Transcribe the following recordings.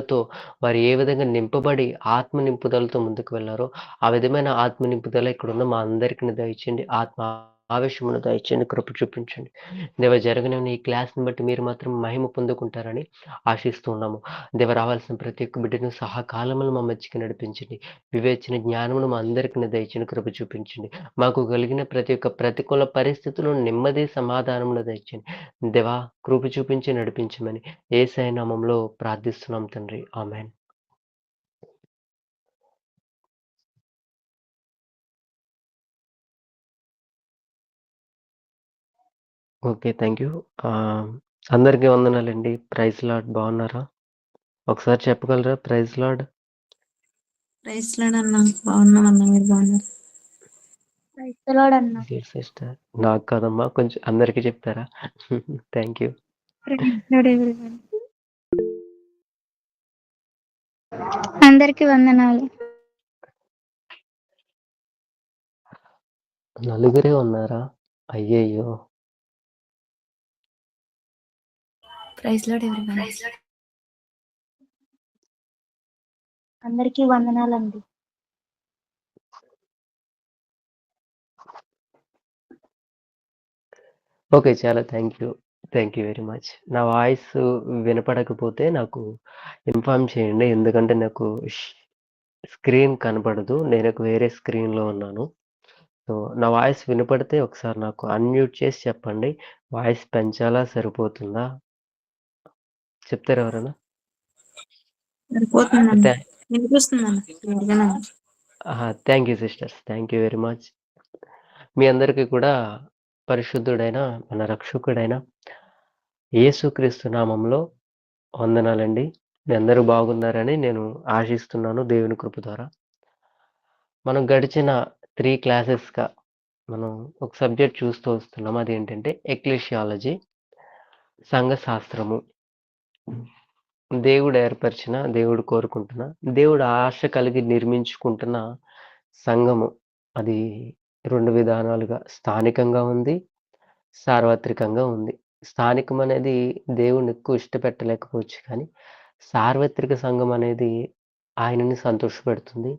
తో వారు ఏ విధంగా నింపబడి ఆత్మ నింపుదలతో ముందుకు వెళ్లారో, ఆ విధమైన ఆత్మ నింపుదల ఇక్కడున్న మా అందరికిని దయచేయండి. ఆత్మ ఆవేశమును దయచేయండి. కృప చూపించండి. దేవా జరగనివ్వని ఈ క్లాస్‌ని బట్టి మీరు మాత్రం మహిమ పొందుకుంటారని ఆశిస్తూ ఉన్నాము. దేవా రావాల్సిన ప్రతి ఒక్క బిడ్డను సహాకాలములో మా మధ్యకి నడిపించండి. వివేచన జ్ఞానమును మా అందరికిని దయచేయండి. కృప చూపించండి. మాకు కలిగిన ప్రతి ఒక్క ప్రతికూల పరిస్థితుల్లో నెమ్మది, సమాధానమును దయచేయండి. దేవా కృప చూపించి నడిపించమని యేసయ్య నామంలో ప్రార్థిస్తున్నాం తండ్రి. ఆమేన్. ఓకే. Thank you. అందరికీ వందనాలండి. ప్రైజ్ లార్డ్ బాగున్నారా? ఒకసారి చెప్పగలరా? Praise lord. ప్రైజ్ లార్డ్ అన్న. బాగున్నామన్నా, మీరు బాగున్నారు? ప్రైజ్ ది లార్డ్ అన్న. సిస్టర్. నాకు కాదమ్మా కొంచెం అందరికీ చెప్తారా? Thank you. Praise lord everyone. అందరికీ వందనాలు. నలుగురే ఉన్నారా? అయ్యయ్యో! Praise lord everyone. అందరికీ వందనాలండి. ఓకే. చాలా thank you. Thank you very much. నా వాయిస్ వినపడకపోతే నాకు ఇన్ఫార్మ్ చేయండి. ఎందుకంటే నాకు స్క్రీన్ కనపడదు. నేను ఒక వేరే స్క్రీన్‌లో ఉన్నాను. సో, నా వాయిస్ వినపడితే ఒకసారి నాకు అన్‌మ్యూట్ చేసి చెప్పండి. వాయిస్ పెంచాలా? సరిపోతుందా? చెప్తారా ఎవరైనా? సరిపోతుందన్న. థా వినిపిస్తుందన్న క్లియర్‌గానే. Thank you sisters. Thank you very much. మీ అందరికీ కూడా పరిశుద్ధుడైన మన రక్షకుడైన యేసుక్రీస్తు నామంలో వందనాలండి. మీ అందరూ బాగున్నారని నేను ఆశిస్తున్నాను దేవుని కృప ద్వారా. మనం గడిచిన 3 క్లాసెస్‌గా మనం ఒక సబ్జెక్ట్ చూస్తూ వస్తున్నాం. అదేంటంటే ఎక్లెషియాలజీ, సంఘ శాస్త్రము. దేవుడు ఏర్పరిచిన, దేవుడు కోరుకుంటున్న, దేవుడు ఆశ కలిగి నిర్మించుకుంటున్న సంఘము. అది 2 విధానాలుగా స్థానికంగా ఉంది, సార్వత్రికంగా ఉంది. స్థానికం అనేది దేవుడిని ఎక్కువ ఇష్టపెట్టలేకపోవచ్చు కానీ, సార్వత్రిక సంఘం అనేది ఆయనని సంతోషపెడుతుంది.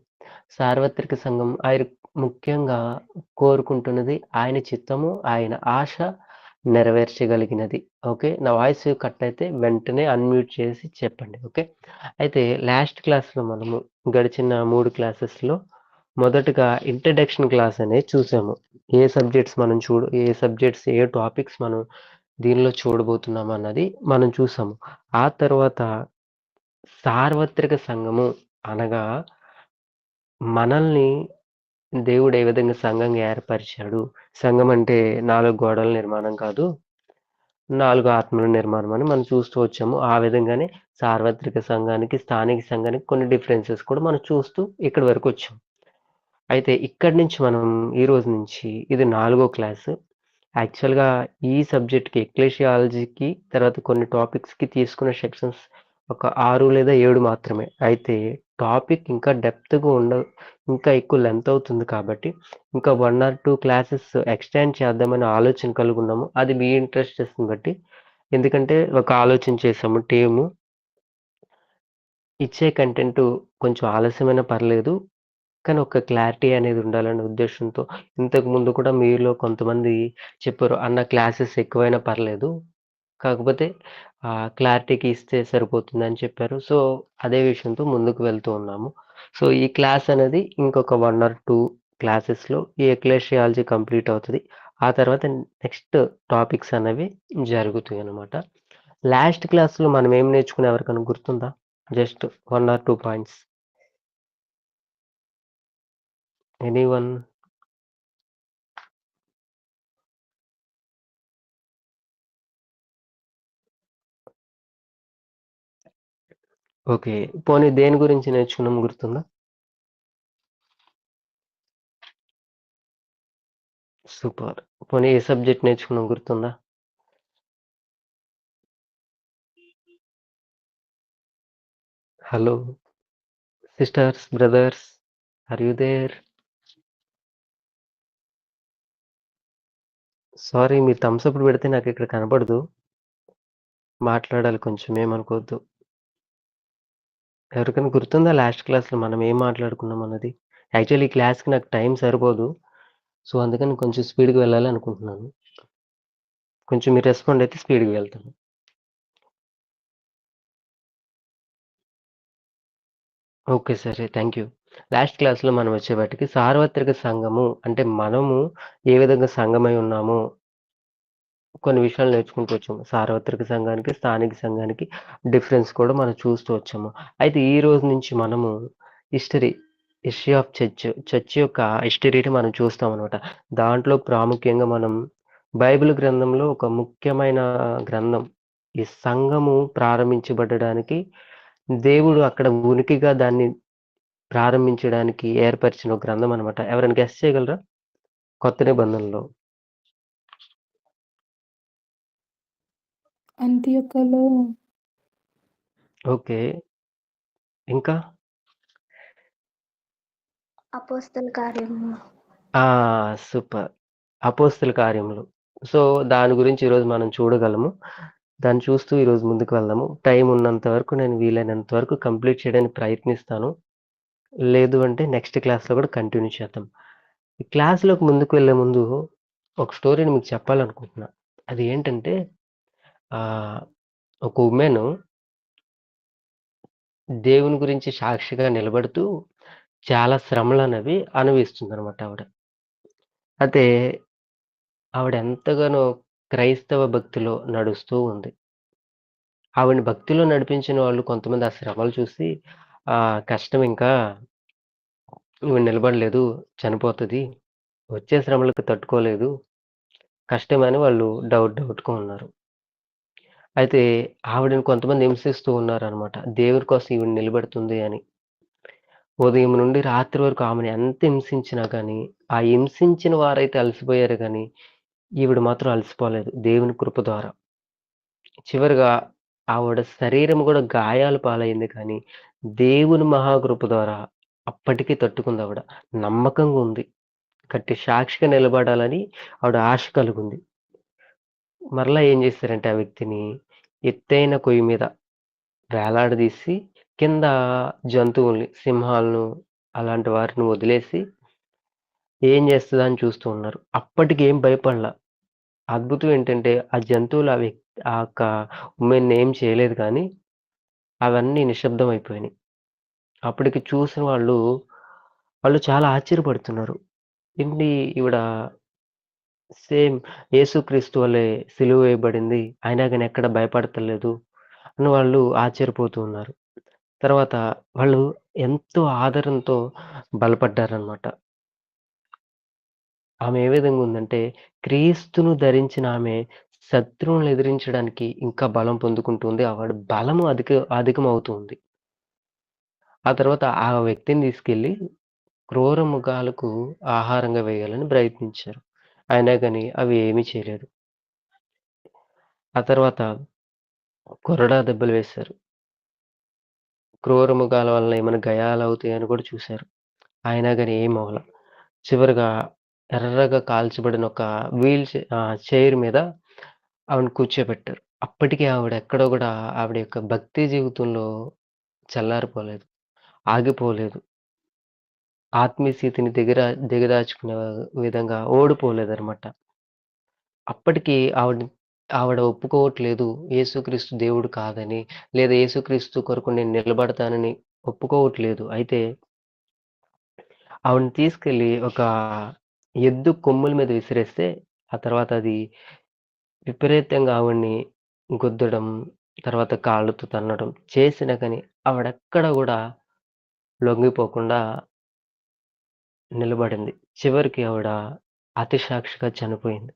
సార్వత్రిక సంఘం ఆయన ముఖ్యంగా కోరుకుంటున్నది ఆయన చిత్తము, ఆయన ఆశ నెరవేర్చగలిగినది. ఓకే. నా వాయిస్ కట్ అయితే వెంటనే అన్‌మ్యూట్ చేసి చెప్పండి. ఓకే. అయితే లాస్ట్ క్లాస్‌లో మనము గడిచిన 3 క్లాసెస్‌లో మొదటగా ఇంట్రడక్షన్ క్లాస్ అనేది చూసాము. ఏ సబ్జెక్ట్స్, ఏ టాపిక్స్ మనం దీనిలో చూడబోతున్నాం అన్నది మనం చూసాము. ఆ తర్వాత సార్వత్రిక సంఘము అనగా మనల్ని దేవుడు ఏ విధంగా సంఘంగా ఏర్పరిచాడు. సంఘం అంటే 4 గోడల నిర్మాణం కాదు. 4 ఆత్మల నిర్మాణం అని మనం చూస్తూ వచ్చాము. ఆ విధంగానే సార్వత్రిక సంఘానికి, స్థానిక సంఘానికి కొన్ని డిఫరెన్సెస్ కూడా మనం చూస్తూ ఇక్కడి వరకు వచ్చాం. అయితే ఇక్కడి నుంచి మనం ఈ రోజు నుంచి ఇది 4గో క్లాసు. యాక్చువల్‌గా ఈ సబ్జెక్ట్‌కి ఎక్లెషియాలజీకి తర్వాత కొన్ని టాపిక్స్‌కి తీసుకున్న సెక్షన్స్ ఒక 6 లేదా 7 మాత్రమే. అయితే టాపిక్ ఇంకా డెప్త్‌గా ఇంకా ఎక్కువ లెంత్ అవుతుంది కాబట్టి ఇంకా 1 ఆర్ 2 క్లాసెస్ ఎక్స్‌టెండ్ చేద్దామనే ఆలోచన కలిగున్నాము. అది మీ ఇంట్రెస్టెస్‌ని బట్టి. ఎందుకంటే ఒక ఆలోచన చేసాము టీము. ఇచ్చే కంటెంటు కొంచెం ఆలస్యమైనా పర్లేదు. కానీ ఒక క్లారిటీ అనేది ఉండాలనే ఉద్దేశ్యంతో ఇంతకుముందు కూడా మీలో కొంతమంది చెప్పారు. అన్న క్లాసెస్ ఎక్కువైనా పర్లేదు. కాకపోతే క్లారిటీకి ఇస్తే సరిపోతుందని చెప్పారు. సో, అదే విషయంతో ముందుకు వెళ్తూ ఉన్నాము. సో, ఈ క్లాస్ అనేది ఇంకొక 1 ఆర్ 2 క్లాసెస్‌లో ఈ ఎక్లేషియాలజీ కంప్లీట్ అవుతది. ఆ తర్వాత నెక్స్ట్ టాపిక్స్ అనేవి జరుగుతాయనమాట. లాస్ట్ క్లాస్‌లో మనం ఏం నేర్చుకున్నాం ఎవరికైనా గుర్తుందా? Just 1 or 2 points. Anyone? Okay. పోనీ దేని గురించి నేర్చుకున్నాం గుర్తుందా? సూపర్. పోనీ ఏ సబ్జెక్ట్ నేర్చుకున్నాం గుర్తుందా? Hello! Sisters, brothers are you there? Sorry మీరు థమ్స్ అప్ పెడితే నాకిక్కడ కనపడదు. మాట్లాడాలి కొంచెం ఏమనుకోవద్దు. ఎవరికైనా గుర్తుందా లాస్ట్ క్లాస్‌లో మనం ఏం మాట్లాడుకున్నాం అన్నది? యాక్చువల్లీ ఈ క్లాస్‌కి నాకు టైం సరిపోదు. సో, అందుకని కొంచెం స్పీడ్‌గా వెళ్ళాలి అనుకుంటున్నాను. కొంచెం మీరు రెస్పాండ్ అయితే స్పీడ్‌గా వెళ్తాను. ఓకే. సరే. Thank you. లాస్ట్ క్లాస్‌లో మనం వచ్చేపాటికి సార్వత్రిక సంఘము అంటే మనము ఏ విధంగా సంఘమై ఉన్నామో కొన్ని విషయాలు నేర్చుకుంటూ వచ్చాము. సార్వత్రిక సంఘానికి, స్థానిక సంఘానికి డిఫరెన్స్ కూడా మనం చూస్తూ వచ్చాము. అయితే ఈ రోజు నుంచి మనము హిస్టరీ, హిస్టరీ ఆఫ్ చర్చ్ యొక్క హిస్టరీని మనం చూస్తామనమాట. దాంట్లో ప్రాముఖ్యంగా మనం బైబిల్ గ్రంథంలో ఒక ముఖ్యమైన గ్రంథం. ఈ సంఘము ప్రారంభించబడడానికి దేవుడు అక్కడ ఉనికిగా దాన్ని ప్రారంభించడానికి ఏర్పరిచిన ఒక గ్రంథం అనమాట. ఎవరైనా గెస్ చేయగలరా? కొత్త నిబంధనలో. అంత్యొకలో ఓకే. ఇంకా? అపోస్తల కార్యము. ఆ! సూపర్. అపోస్తల కార్యములు. సో, దాని గురించి ఈరోజు మనం చూడగలము. దాన్ని చూస్తూ ఈరోజు ముందుకు వెళ్దాము. టైం ఉన్నంత వరకు నేను వీలైనంత వరకు కంప్లీట్ చేయడానికి ప్రయత్నిస్తాను. లేదు అంటే నెక్స్ట్ క్లాస్‌లో కూడా కంటిన్యూ చేద్దాం. ఈ క్లాస్‌లోకి ముందుకు వెళ్ళే ముందు ఒక స్టోరీని మీకు చెప్పాలనుకుంటున్నా. అది ఏంటంటే ఆహ్, ఒక వుమెను దేవుని గురించి సాక్షిగా నిలబడుతూ చాలా శ్రమలనేవి అనుభవిస్తుందనమాట ఆవిడ. అయితే ఆవిడ ఎంతగానో క్రైస్తవ భక్తిలో నడుస్తూ ఉంది. ఆవిడని భక్తిలో నడిపించిన వాళ్ళు కొంతమంది ఆ శ్రమలు చూసి కష్టం ఇంకా ఈవిడ నిలబడలేదు, చనిపోతది. వచ్చే శ్రమలకు తట్టుకోలేదు. కష్టమని వాళ్ళు డౌట్‌గా ఉన్నారు. అయితే ఆవిడని కొంతమంది హింసిస్తూ ఉన్నారనమాట. దేవుడి కోసం ఈవిడ నిలబడుతుంది అని. ఉదయం నుండి రాత్రి వరకు ఆమెను ఎంత హింసించినా గానీ, ఆ హింసించిన వారైతే అలసిపోయారు గానీ, ఈవిడ మాత్రం అలసిపోలేదు దేవుని కృప ద్వారా. చివరగా ఆవిడ శరీరం గూడా గాయాల పాలైంది కానీ, దేవుని మహాకృప ద్వారా అప్పటికి తట్టుకుందావిడ. నమ్మకంగా ఉంది. గట్టి సాక్షిగా నిలబడాలని ఆవిడ ఆశ కలిగుంది. మరలా ఏం జేశారంటే ఆ వ్యక్తిని ఎత్తైన కొయ్య మీద వేలాడదీసి, కింద జంతువుల్ని, సింహాలను అలాంటి వాటిని వదిలేసి ఏం జేస్తదా అని చూస్తూ ఉన్నారు. అప్పటికి ఏం భయపడల. అద్భుతం ఏంటంటే ఆ జంతువులు ఆ యొక్క ఉమెన్‌ని ఏం చేయలేదు కానీ, అవన్నీ నిశ్శబ్దం అయిపోయినాయి. అప్పటికి చూసిన వాళ్ళు చాలా ఆశ్చర్యపడుతున్నారు. ఏంటి ఈవిడ సేమ్ యేసుక్రీస్తు వలె సిలువ వేయబడింది. అయినా గాని ఎక్కడ భయపడతలేదు అని వాళ్ళు ఆశ్చర్యపోతూ ఉన్నారు. తర్వాత వాళ్ళు ఎంతో ఆదరణతో బలపడ్డారనమాట. ఆమె ఏ విధంగా ఉందంటే, క్రీస్తును ధరించిన ఆమె శత్రువులను ఎదిరించడానికి ఇంకా బలం పొందుకుంటుంది. ఆవిడ బలము అధికమవుతూ ఉంది. ఆ తర్వాత ఆ వ్యక్తిని తీసుకెళ్ళి క్రూర మృగాలకు ఆహారంగా వేయాలని ప్రయత్నించారు. అయినా గాని అవి ఏమీ చేయలేదు. ఆ తర్వాత కొరడా దెబ్బలు వేశారు. క్రూర మృగాల వలన ఏమైనా గాయాలవుతాయని కూడా చూశారు. అయినా గాని ఏమవ్వల. చివరగా ఎర్రగా కాల్చబడిన ఒక చైర్ మీద ఆవిడని కూర్చోబెట్టారు. అప్పటికి ఆవిడ ఎక్కడో గూడా ఆవిడ యొక్క భక్తి జీవితంలో చల్లారిపోలేదు. ఆగిపోలేదు. ఆత్మీయ స్థితిని దిగదార్చుకునే విధంగా ఓడిపోలేదనమాట. అప్పటికి ఆవిడ ఒప్పుకోవట్లేదు. యేసుక్రీస్తు దేవుడు కాదని, లేదా యేసుక్రీస్తు కొరకు నేను నిలబడతానని ఒప్పుకోవట్లేదు. అయితే ఆవిడని తీసుకెళ్ళి ఒక ఎద్దు కొమ్ముల మీద విసిరేస్తే, ఆ తర్వాత అది విపరీతంగా ఆవిడని గుద్దడం, తర్వాత కాళ్ళతో తన్నడం చేసినా కానీ ఆవిడెక్కడ గూడా లొంగిపోకుండా నిలబడింది. చివరికి ఆవిడ హతసాక్షిగా చనిపోయింది.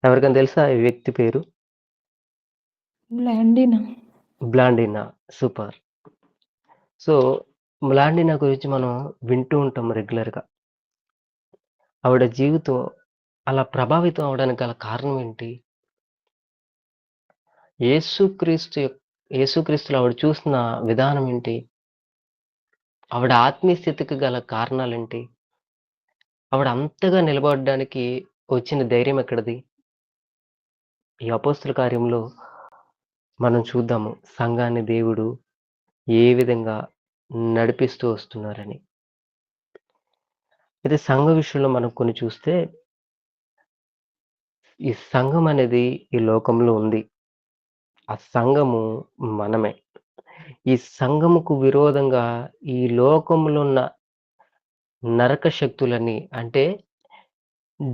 ఎవరికైనా తెలుసా ఈ వ్యక్తి పేరు? Blandina. Blandina. Super. So, Blandina గురించి మనం వింటూ ఉంటాం రెగ్యులర్‌గా. ఆవిడ జీవితం అలా ప్రభావితం అవ్వడానికి గల కారణం ఏంటి? యేసుక్రీస్తు యొక్ యేసుక్రీస్తులో ఆవిడ చూసిన విధానం ఏంటి? ఆవిడ ఆత్మీయ స్థితికి గల కారణాలేంటి? ఆవిడ అంతగా నిలబడడానికి వచ్చిన ధైర్యం ఎక్కడిది? ఈ అపోస్తల కార్యంలో మనం చూద్దాము. సంఘాన్ని దేవుడు ఏ విధంగా నడిపిస్తూ వస్తున్నారని. అయితే సంఘ విషయంలో మనం కొన్ని చూస్తే, ఈ సంఘం అనేది ఈ లోకంలో ఉంది. ఆ సంఘము మనమే. ఈ సంఘముకు విరోధంగా ఈ లోకంలో ఉన్న నరక శక్తులన్నీ అంటే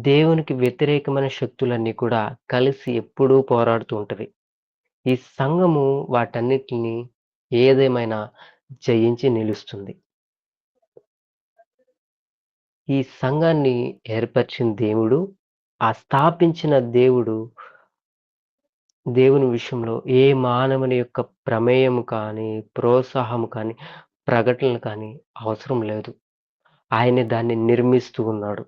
దేవునికి వ్యతిరేకమైన శక్తులన్నీ కూడా కలిసి ఎప్పుడూ పోరాడుతూ ఉంటవి. ఈ సంఘము వాటన్నిటిని ఏదేమైనా జయించి నిలుస్తుంది. ఈ సంఘాన్ని ఏర్పరిచిన దేవుడు, ఆ స్థాపించిన దేవుని విషయంలో ఏ మానవుని యొక్క ప్రమేయం కానీ, ప్రోత్సాహం కానీ, ప్రకటనలు కానీ అవసరం లేదు. ఆయనే దాన్ని నిర్మిస్తూ ఉన్నాడు.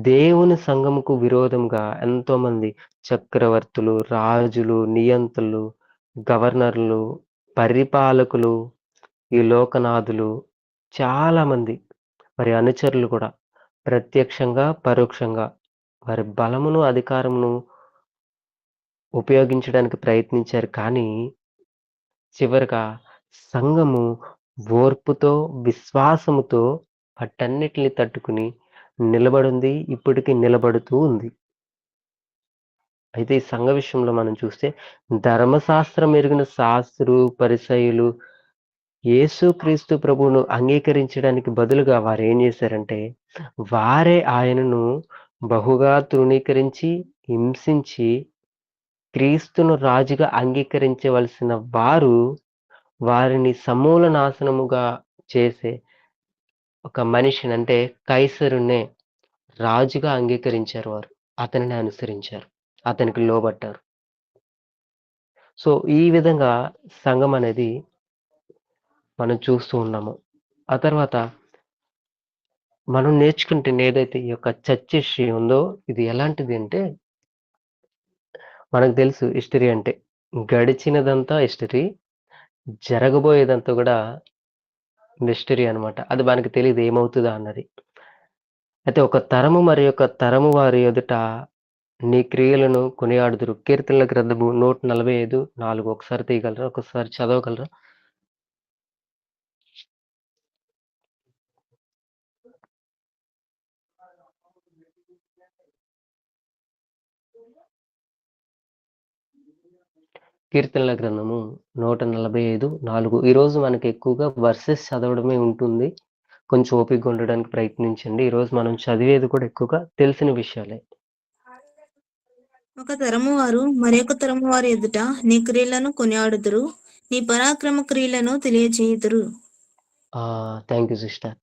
దేవుని సంఘముకు విరోధంగా ఎంతోమంది చక్రవర్తులు, రాజులు, నియంతలు, గవర్నర్లు, పరిపాలకులు, ఈ లోకనాథులు చాలామంది వారి అనుచరులు కూడా ప్రత్యక్షంగా, పరోక్షంగా వారి బలమును, అధికారమును ఉపయోగించడానికి ప్రయత్నించారు. కానీ చివరగా సంఘము ఓర్పుతో, విశ్వాసముతో వాటన్నిటిని తట్టుకుని నిలబడుంది. ఇప్పటికి నిలబడుతూ ఉంది. అయితే ఈ సంఘ విషయంలో మనం చూస్తే ధర్మశాస్త్రం ఎరిగిన శాస్త్రులు, పరిసయ్యులు యేసుక్రీస్తు ప్రభువును అంగీకరించడానికి బదులుగా వారేం చేశారంటే, వారే ఆయనను బహుగా తృణీకరించి, హింసించి, క్రీస్తును రాజుగా అంగీకరించవలసిన వారు, వారిని సమూల నాశనముగా చేసే ఒక మనిషిని అంటే కైసరునే రాజుగా అంగీకరించారు వారు. అతనిని అనుసరించారు. అతనికి లోబడ్డారు. సో, ఈ విధంగా సంఘం అనేది మనం చూస్తూ ఉన్నాము. ఆ తర్వాత మనం నేర్చుకుంటున్న ఏదైతే ఈ యొక్క చర్చ్ హిస్టరీ ఉందో, ఇది ఎలాంటిది అంటే, మనకు తెలుసు హిస్టరీ అంటే. గడిచినదంతా హిస్టరీ. జరగబోయేదంతా గూడా మిస్టరీ అనమాట. అది మనకు తెలీదు ఏమవుతదా అన్నది. అయితే ఒక తరము మరి యొక్క తరము వారి ఎదుట నీ క్రియలను కొనియాడుదురు. కీర్తనల గ్రంథము 145:4 ఒకసారి తీయగలరా? ఒకసారి చదవగలరా? కీర్తనల గ్రంథము 145:4. ఈరోజు మనకి ఎక్కువగా వర్సెస్ చదవడమే ఉంటుంది. కొంచెం ఓపికగా ఉండడానికి ప్రయత్నించండి. ఈరోజు మనం చదివేది కూడా ఎక్కువగా తెలిసిన విషయాలే. ఒక తరము వారు మరొక తరము వారి ఎదుట నీ క్రియలను కొనియాడుదురు, నీ పరాక్రమ క్రియలను తెలియచేయుదురు. Thank you sister.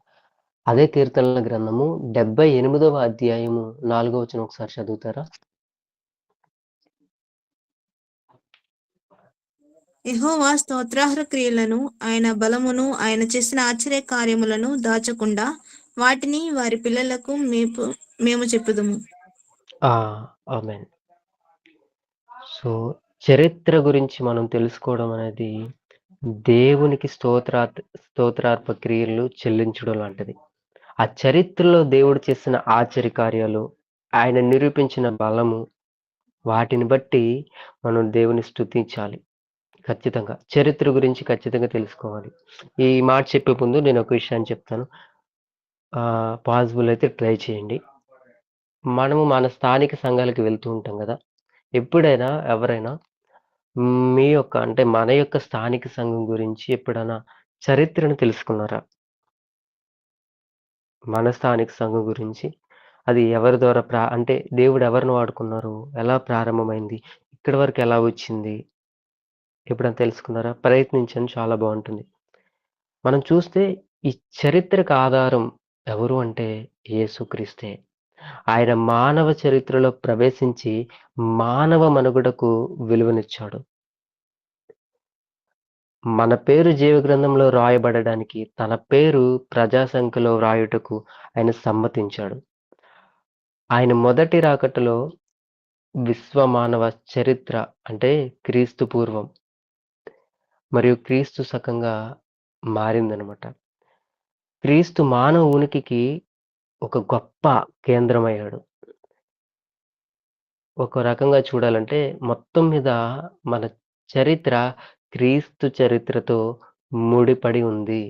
అదే కీర్తనల గ్రంథము 78వ అధ్యాయము 4వ వచనం ఒకసారి చదువుతారా? యెహోవా స్తోత్రార్హ క్రియలను, ఆయన బలమును, ఆయన చేసిన ఆశ్చర్య కార్యములను దాచకుండా వాటిని వారి పిల్లలకు మేము చెప్పుదుము. ఆమేన్. సో, చరిత్ర గురించి మనం తెలుసుకోవడం అనేది దేవునికి స్తోత్రార్ప క్రియలు చెల్లించడం లాంటిది. ఆ చరిత్రలో దేవుడు చేసిన ఆశ్చర్యకార్యాలు, ఆయన నిరూపించిన బలము, వాటిని బట్టి మనం దేవుని స్తుతించాలి. ఖచ్చితంగా. చరిత్ర గురించి ఖచ్చితంగా తెలుసుకోవాలి. ఈ మాట చెప్పే ముందు నేను ఒక విషయాన్ని చెప్తాను. పాసిబుల్ అయితే ట్రై చేయండి. మనము మన స్థానిక సంఘాలకు వెళ్తూ ఉంటాం గదా! ఎప్పుడైనా ఎవరైనా మీ యొక్క అంటే మన యొక్క స్థానిక సంఘం గురించి ఎప్పుడైనా చరిత్రను తెలుసుకున్నారా? మన స్థానిక సంఘం గురించి. అది ఎవరి ద్వారా అంటే దేవుడు ఎవరిని వాడుకున్నారు? ఎలా ప్రారంభమైంది? ఇక్కడి వరకు ఎలా వచ్చింది? ఎప్పుడైనా తెలుసుకున్నారా? ప్రయత్నించండి చాలా బావుంటుంది. మనం చూస్తే ఈ చరిత్రకు ఆధారం ఎవరు అంటే యేసుక్రీస్తే. ఆయన మానవ చరిత్రలో ప్రవేశించి మానవ మనుగడకు విలువనిచ్చాడు. మన పేరు జీవగ్రంథంలో రాయబడడానికి, తన పేరు ప్రజా సంఖ్యలో వ్రాయుటకు ఆయన సమ్మతించాడు. ఆయన మొదటి రాకటలో విశ్వమానవ చరిత్ర అంటే క్రీస్తు పూర్వం మరియు క్రీస్తు శకంగా మారిందనమాట. క్రీస్తు మానవ ఉనికికి ఒక గొప్ప కేంద్రమయ్యాడు. ఒక రకంగా చూడాలంటే మొత్తం మీద మన చరిత్ర క్రీస్తు చరిత్రతో ముడిపడి ఉంది.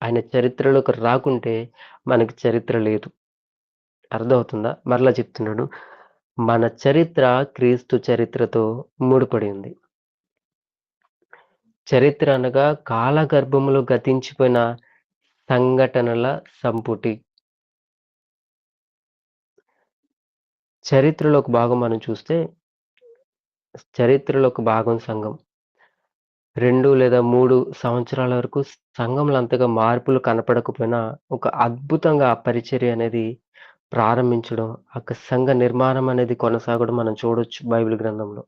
ఆయన చరిత్రలోకి రాకుంటే మనకి చరిత్ర లేదు. అర్థమవుతుందా? మరలా చెప్తున్నాను. మన చరిత్ర క్రీస్తు చరిత్రతో ముడిపడి ఉంది. చరిత్ర అనగా కాలగర్భములో గతించిపోయిన సంఘటనల సంపుటి. చరిత్రలో ఒక భాగం మనం చూస్తే, చరిత్రలో ఒక భాగం సంఘం. 2 లేదా 3 సంవత్సరాల వరకు సంఘంలో అంతగా మార్పులు కనపడకపోయినా, ఒక అద్భుతంగా ఆ పరిచర్య అనేది ప్రారంభించడం, ఒక సంఘ నిర్మాణం అనేది కొనసాగడం మనం చూడొచ్చు బైబిల్ గ్రంథంలో.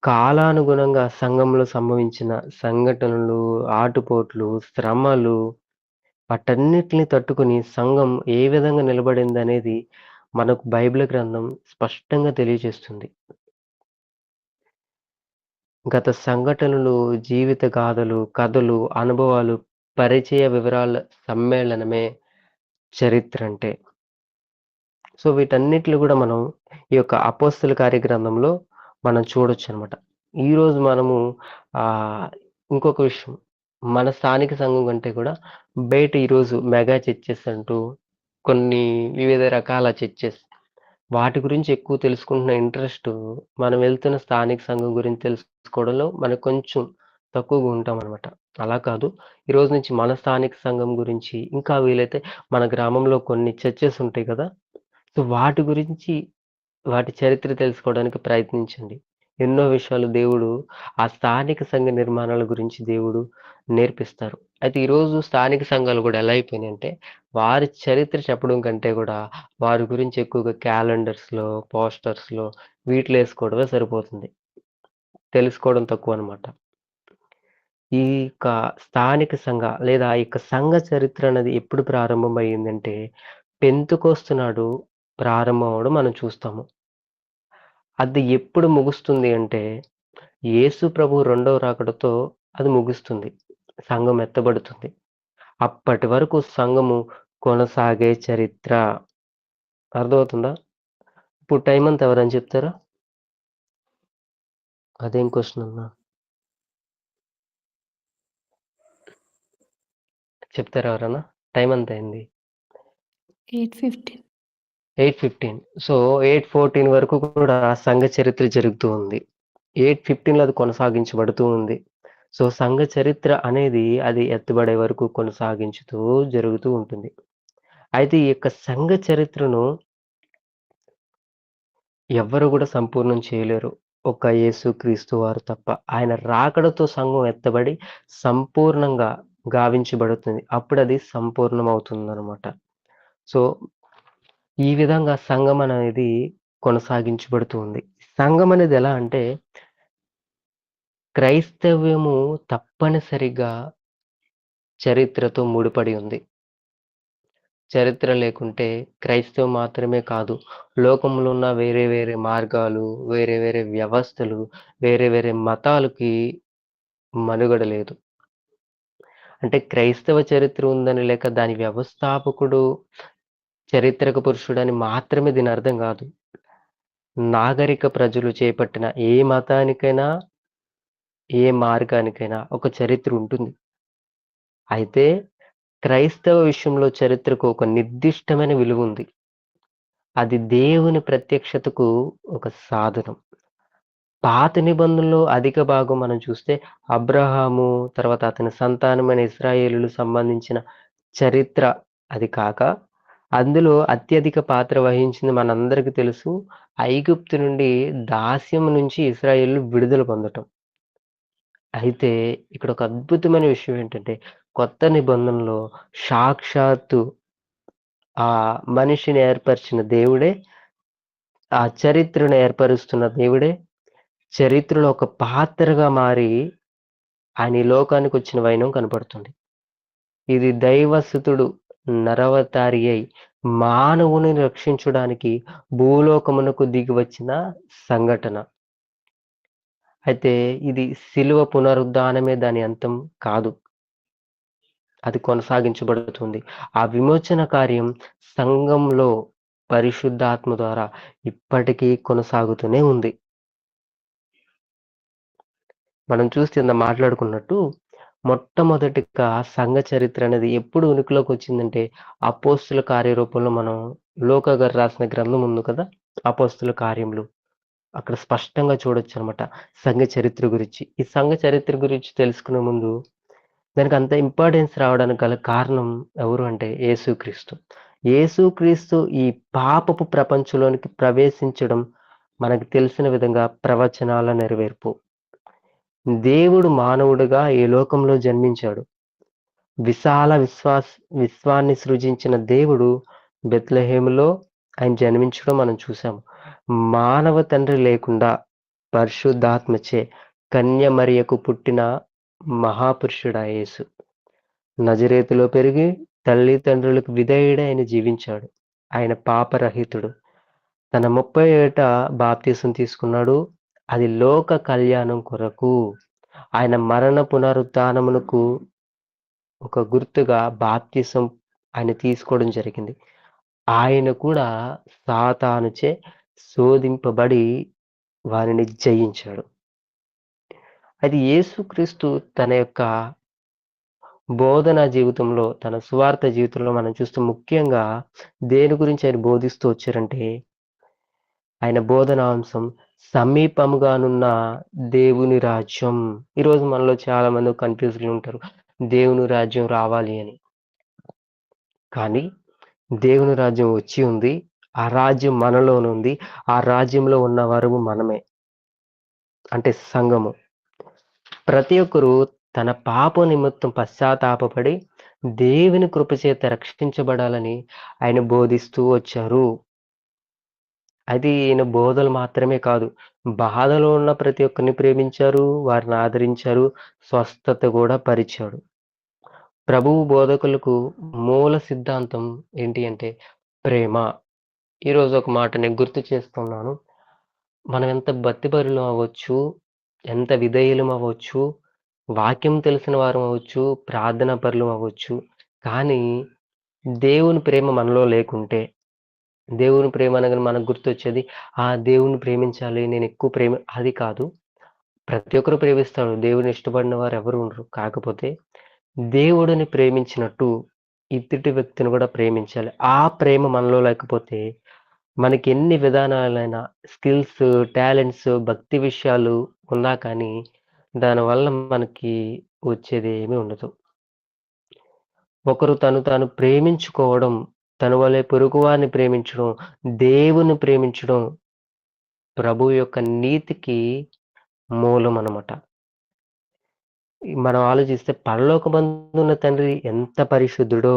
కాలానుగుణంగా సంఘంలో సంభవించిన సంఘటనలు, ఆటుపోట్లు, శ్రమలు వాటన్నిటిని తట్టుకొని సంఘం ఏ విధంగా నిలబడిందనేది మనకు బైబిల్ గ్రంథం స్పష్టంగా తెలియజేస్తుంది. గత సంఘటనలు, జీవిత గాథలు, కథలు, అనుభవాలు, పరిచయ వివరాల సమ్మేళనమే చరిత్ర అంటే. సో, వీటన్నిటిని గూడా మనం ఈ యొక్క అపోస్తల కార్య గ్రంథంలో మనం చూడొచ్చనమాట. ఈరోజు మనము ఇంకొక విషయం, మన స్థానిక సంఘం కంటే కూడా బయట ఈరోజు మెగా చర్చెస్ అంటూ కొన్ని వివిధ రకాల చర్చెస్, వాటి గురించి ఎక్కువ తెలుసుకుంటున్న ఇంట్రెస్ట్ మనం వెళ్తున్న స్థానిక సంఘం గురించి తెలుసుకోవడంలో మనకు కొంచెం తక్కువగా ఉంటామనమాట. అలా కాదు, ఈరోజు నుంచి మన స్థానిక సంఘం గురించి, ఇంకా వీలైతే మన గ్రామంలో కొన్ని చర్చెస్ ఉంటాయి కదా! సో, వాటి గురించి, వాటి చరిత్ర తెలుసుకోవడానికి ప్రయత్నించండి. ఎన్నో విషయాలు దేవుడు ఆ స్థానిక సంఘ నిర్మాణాల గురించి దేవుడు నేర్పిస్తారు. అయితే ఈరోజు స్థానిక సంఘాలు గూడా ఎలా అయిపోయినాయంటే, వారి చరిత్ర చెప్పడం కంటే గూడా వారి గురించి ఎక్కువగా క్యాలెండర్స్‌లో, పోస్టర్స్‌లో వీటిలో ఏసుకోవడమే సరిపోతుంది. తెలుసుకోవడం తక్కువనమాట. ఈ యొక్క స్థానిక సంఘ లేదా ఈ యొక్క సంఘ చరిత్ర అనేది ఎప్పుడు ప్రారంభమయ్యిందంటే, పెంతెకొస్తు నాడు ప్రారంభం అవ్వడం మనం చూస్తాము. అది ఎప్పుడు ముగుస్తుంది అంటే, యేసు ప్రభు రెండవ రాకడతో అది ముగుస్తుంది. సంఘం ఎత్తబడుతుంది. అప్పటి వరకు సంఘము కొనసాగే చరిత్ర. అర్థమవుతుందా? ఇప్పుడు టైం అంతా ఎవరైనా చెప్తారా? అదేం క్వెషన్ అన్నా? చెప్తారా ఎవరన్నా? టైం ఎంత అయింది? 8:15. 8:15. సో, 8:14 వరకు కూడా సంఘ చరిత్ర జరుగుతూ ఉంది. 8:15లో అది కొనసాగించబడుతూ ఉంది. సో, సంఘ చరిత్ర అనేది అది ఎత్తబడే వరకు కొనసాగించుతూ జరుగుతూ ఉంటుంది. అయితే ఈ యొక్క సంఘ చరిత్రను ఎవ్వరు గూడా సంపూర్ణం చేయలేరు. ఒక్క యేసుక్రీస్తు వారు తప్ప. ఆయన రాకడతో సంఘం ఎత్తబడి సంపూర్ణంగా గావించబడుతుంది. అప్పుడది సంపూర్ణమవుతుందనమాట. సో, ఈ విధంగా సంఘం అనేది కొనసాగించబడుతూ ఉంది. సంఘం అనేది ఎలా అంటే, క్రైస్తవ్యము తప్పనిసరిగా చరిత్రతో ముడిపడి ఉంది. చరిత్ర లేకుంటే క్రైస్తవం మాత్రమే కాదు, లోకంలో ఉన్న వేరే వేరే మార్గాలు, వేరే వేరే వ్యవస్థలు, వేరే వేరే మతాలకి మనుగడ లేదు. అంటే క్రైస్తవ చరిత్ర ఉందని, లేక దాని వ్యవస్థాపకుడు చరిత్రక పురుషుడని మాత్రమే దీని అర్థం కాదు. నాగరిక ప్రజలు చేపట్టిన ఏ మతానికైనా, ఏ మార్గానికైనా ఒక చరిత్ర ఉంటుంది. అయితే క్రైస్తవ విషయంలో చరిత్రకు ఒక నిర్దిష్టమైన విలువ ఉంది. అది దేవుని ప్రత్యక్షతకు ఒక సాధనం. పాత నిబంధనలో అధిక భాగం మనం చూస్తే అబ్రహాము, తర్వాత అతని సంతానమైన ఇశ్రాయేలులు సంబంధించిన చరిత్ర అది కాక, అందులో అత్యధిక పాత్ర వహించింది మనందరికీ తెలుసు. ఐగుప్తు నుండి, దాస్యం నుంచి ఇశ్రాయేలులు విడుదల పొందటం. అయితే ఇక్కడ ఒక అద్భుతమైన విషయం ఏంటంటే, కొత్త నిబంధనలో సాక్షాత్తు ఆ మనిషిని ఏర్పరిచిన దేవుడే, ఆ చరిత్రను ఏర్పరుస్తున్న దేవుడే, చరిత్రలో ఒక పాత్రగా మారి ఆయన ఈ లోకానికొచ్చిన వైనం కనపడుతుంది. ఇది దైవసుతుడు నరవతారి అయి మానవుని రక్షించడానికి భూలోకమునకు దిగి వచ్చిన సంఘటన. అయితే ఇది శిలువ పునరుద్ధానమే దాని అంతం కాదు. అది కొనసాగించబడుతుంది. ఆ విమోచన కార్యం సంఘంలో పరిశుద్ధాత్మ ద్వారా ఇప్పటికీ కొనసాగుతూనే ఉంది. మనం చూస్తే ఇందాక మాట్లాడుకున్నట్టు మొట్టమొదటిగా సంఘ చరిత్ర అనేది ఎప్పుడు ఉనికిలోకి వచ్చిందంటే అపోస్తుల కార్యరూపంలో మనం లూకా గారు రాసిన గ్రంథం ఉంది కదా, అపోస్తుల కార్యములు. అక్కడ స్పష్టంగా చూడొచ్చనమాట సంఘ చరిత్ర గురించి. ఈ సంఘ చరిత్ర గురించి తెలుసుకునే ముందు దానికి అంత ఇంపార్టెన్స్ రావడానికి గల కారణం ఎవరు అంటే యేసుక్రీస్తు. యేసుక్రీస్తు ఈ పాపపు ప్రపంచంలోనికి ప్రవేశించడం మనకు తెలిసిన విధంగా ప్రవచనాల నెరవేర్పు. దేవుడు మానవుడిగా ఈ లోకంలో జన్మించాడు. విశాల విశ్వాన్ని సృజించిన దేవుడు బెత్లెహేములో ఆయన జన్మించడం మనం చూసాము. మానవ తండ్రి లేకుండా పరిశుద్ధాత్మచే కన్య మరియకు పుట్టిన మహాపురుషుడు యేసు. నజరేతులో పెరిగి తల్లిదండ్రులకు విధేయుడై ఆయన జీవించాడు. ఆయన పాపరహితుడు. తన 30 ఏట బాప్తీసం తీసుకున్నాడు. అది లోక కళ్యాణం కొరకు. ఆయన మరణ పునరుత్థానమునకు ఒక గుర్తుగా బాప్తీసం ఆయన తీసుకోవడం జరిగింది. ఆయన కూడా సాతానుచే శోధింపబడి వారిని జయించాడు. అది యేసుక్రీస్తు తన యొక్క బోధనా జీవితంలో, తన సువార్త జీవితంలో మనం చూస్తూ ముఖ్యంగా దేని గురించి ఆయన బోధిస్తూ వచ్చారంటే, ఆయన బోధనాంశం సమీపముగానున్న దేవుని రాజ్యం. ఈరోజు మనలో చాలా మంది కన్ఫ్యూజ్డ్‌గా ఉంటారు. దేవుని రాజ్యం రావాలి అని. కానీ దేవుని రాజ్యం వచ్చి ఉంది. ఆ రాజ్యం మనలోనుంది. ఆ రాజ్యంలో ఉన్నవారు మనమే. అంటే సంఘము. ప్రతి ఒక్కరు తన పాప నిమిత్తం పశ్చాత్తాపపడి దేవుని కృపచేత రక్షించబడాలని ఆయన బోధిస్తూ వచ్చారు. అది ఈయన బోధలు మాత్రమే కాదు. బాధలో ఉన్న ప్రతి ఒక్కరిని ప్రేమించారు. వారిని ఆదరించారు. స్వస్థత కూడా పరిచాడు. ప్రభువు బోధకులకు మూల సిద్ధాంతం ఏంటి అంటే ప్రేమ. ఈరోజు ఒక మాట నేను గుర్తు చేస్తున్నాను. మనం ఎంత భక్తిపరులం అవ్వచ్చు, ఎంత విధేయులం అవ్వచ్చు, వాక్యం తెలిసిన వారం అవ్వచ్చు, ప్రార్థనా పరులం అవ్వచ్చు. కానీ దేవుని ప్రేమ మనలో లేకుంటే, దేవుని ప్రేమ అనగానే మనకు గుర్తొచ్చేది దేవుని ప్రేమించాలి, నేను ఎక్కువ అది కాదు. ప్రతి ఒక్కరు ప్రేమిస్తాడు. దేవుని ఇష్టపడిన వారు ఎవరు ఉండరు. కాకపోతే దేవుడిని ప్రేమించినట్టు ఇద్దటి వ్యక్తిని కూడా ప్రేమించాలి. ఆ ప్రేమ మనలో లేకపోతే మనకి ఎన్ని విధానాలైన స్కిల్స్, టాలెంట్స్, భక్తి విషయాలు ఉన్నా కానీ దానివల్ల మనకి వచ్చేది ఏమీ ఉండదు. ఒకరు తాను ప్రేమించుకోవడం, తన వలె పొరుగువారిని ప్రేమించడం, దేవుని ప్రేమించడం ప్రభువు యొక్క నీతికి మూలం అన్నమాట. మనం ఆలోచిస్తే పరలోకమందున్న తండ్రి ఎంత పరిశుద్ధుడో,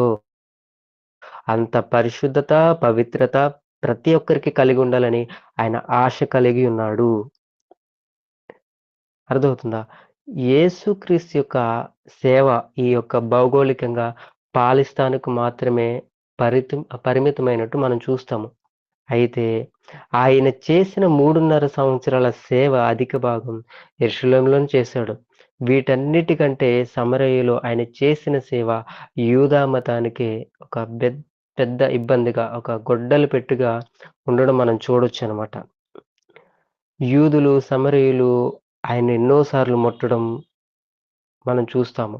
అంత పరిశుద్ధత, పవిత్రత ప్రతి ఒక్కరికి కలిగి ఉండాలని ఆయన ఆశ కలిగి ఉన్నాడు. అర్థమవుతుందా? యేసుక్రీస్తు యొక్క సేవ ఈ యొక్క భౌగోళికంగా పాలిస్తానుకు మాత్రమే పరిమితమైనట్టు మనం చూస్తాము. అయితే ఆయన చేసిన 3.5 సంవత్సరాల సేవ అధిక భాగం యెరూషలేములోనే చేశాడు. వీటన్నిటికంటే సమరయలో ఆయన చేసిన సేవ యూదా మతానికి ఒక పెద్ద ఇబ్బందిగా, ఒక గొడ్డలి పెట్టుగా ఉండడం మనం చూడొచ్చనమాట. యూదులు, సమరయులు ఆయన ఎన్నోసార్లు ముట్టడం మనం చూస్తాము.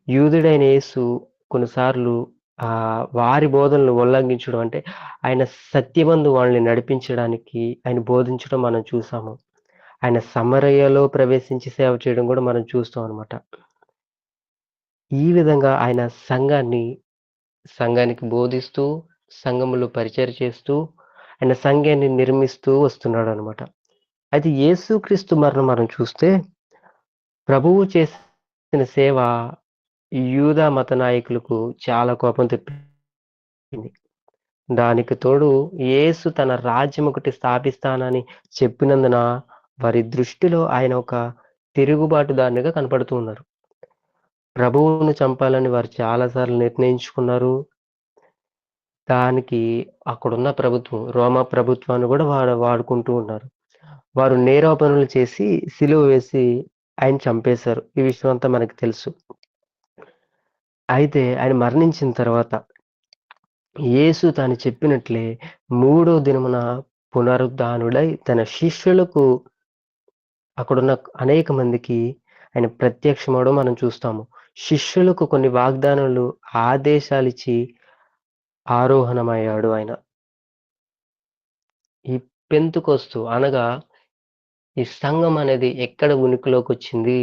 యూదుడైన యేసు కొన్నిసార్లు వారి బోధనలు ఉల్లంఘించడం అంటే ఆయన సత్యమందు వాళ్ళని నడిపించడానికి ఆయన బోధించడం మనం చూసాము. ఆయన సమరయలో ప్రవేశించి సేవ చేయడం కూడా మనం చూస్తాం అనమాట. ఈ విధంగా ఆయన సంఘానికి బోధిస్తూ, సంఘములో పరిచర్య చేస్తూ, ఆయన సంఘాన్ని నిర్మిస్తూ వస్తున్నాడు అనమాట. అయితే యేసుక్రీస్తు మరణం మనం చూస్తే ప్రభువు చేసిన సేవ యూదా మత నాయకులకు చాలా కోపం తెప్పింది. దానికి తోడు యేసు తన రాజ్యం ఒకటి స్థాపిస్తానని చెప్పినందున వారి దృష్టిలో ఆయన ఒక తిరుగుబాటుదారునిగా కనపడుతూ ఉన్నారు. ప్రభువును చంపాలని వారు చాలాసార్లు నిర్ణయించుకున్నారు. దానికి అక్కడున్న ప్రభుత్వం, రోమా ప్రభుత్వాన్ని కూడా వాడుకుంటూ ఉన్నారు. వారు నేరాపణలు చేసి సిలువ వేసి ఆయన చంపేశారు. ఈ విషయం అంతా మనకు తెలుసు. అయితే ఆయన మరణించిన తర్వాత యేసు తాను చెప్పినట్లే 3వ దినమున పునరుద్ధానుడై తన శిష్యులకు, అక్కడున్న అనేక మందికి ఆయన ప్రత్యక్షమవడం మనం చూస్తాము. శిష్యులకు కొన్ని వాగ్దానాలు, ఆదేశాలిచ్చి ఆరోహణమయ్యాడు ఆయన. ఈ పెంతుకొస్తు అనగా ఈ సంఘం అనేది ఎక్కడ ఉనికిలోకొచ్చింది?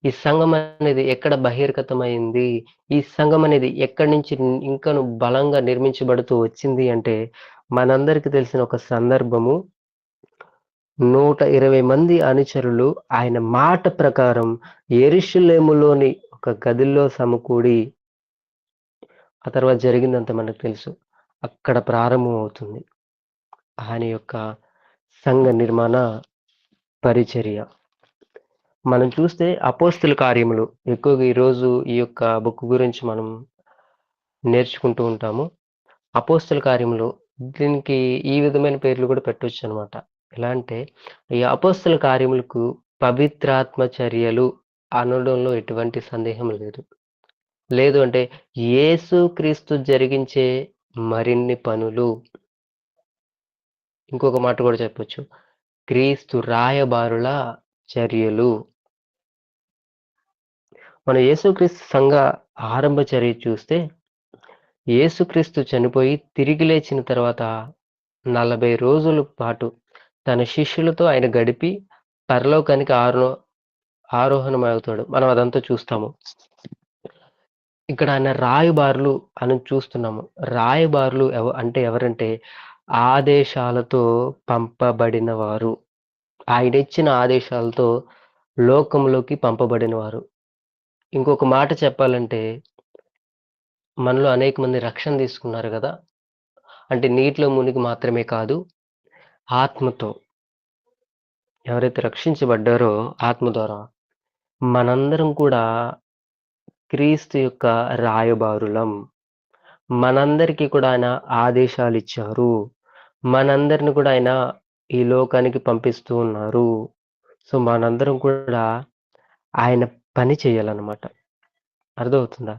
ఈ సంఘం అనేది ఎక్కడ బహిర్గతమైంది? ఈ సంఘం అనేది ఎక్కడి నుంచి ఇంకను బలంగా నిర్మించబడుతూ వచ్చింది అంటే, మనందరికి తెలిసిన ఒక సందర్భము 120 మంది అనుచరులు ఆయన మాట ప్రకారం యెరూషలేములోని ఒక గదిలో సమకూడి, ఆ తర్వాత జరిగిందంతా మనకు తెలుసు. అక్కడ ప్రారంభమవుతుంది ఆయన యొక్క సంఘ నిర్మాణ పరిచర్య. మనం చూస్తే అపోస్తల కార్యములు ఎక్కువగా ఈరోజు ఈ యొక్క బుక్ గురించి మనం నేర్చుకుంటూ ఉంటాము. అపోస్తల కార్యములు దీనికి ఈ విధమైన పేర్లు కూడా పెట్టొచ్చనమాట. ఎలా అంటే ఈ అపోస్తల కార్యములకు పవిత్రాత్మ చర్యలు అనడంలో ఎటువంటి సందేహం లేదు. లేదు అంటే యేసుక్రీస్తు జరిగించే మరిన్ని పనులు. ఇంకొక మాట కూడా చెప్పొచ్చు. క్రీస్తు రాయబారుల చర్యలు. మన యేసుక్రీస్తు సంఘ ఆరంభ చర్య చూస్తే, యేసుక్రీస్తు చనిపోయి తిరిగి లేచిన తర్వాత 40 రోజుల పాటు తన శిష్యులతో ఆయన గడిపి పరలోకానికి ఆరోహణమవుతాడు. మనం అదంతా చూస్తాము. ఇక్కడ ఆయన రాయబారులు అని చూస్తున్నాము. రాయబారులు అంటే ఎవరంటే ఆదేశాలతో పంపబడిన వారు. ఆయన ఇచ్చిన ఆదేశాలతో లోకంలోకి పంపబడిన వారు. ఇంకొక మాట చెప్పాలంటే, మనలో అనేక మంది రక్షణ తీసుకున్నారు కదా! అంటే నీటిలో మునిగి మాత్రమే కాదు, ఆత్మతో. ఎవరైతే రక్షించబడ్డారో ఆత్మ ద్వారా, మనందరం కూడా క్రీస్తు యొక్క రాయబారులం. మనందరికీ కూడా ఆయన ఆదేశాలిచ్చారు. మనందరిని కూడా ఆయన ఈ లోకానికి పంపిస్తూ ఉన్నారు. సో, మనందరం కూడా ఆయన పని చేయాలన్నమాట. అర్థమవుతుందా?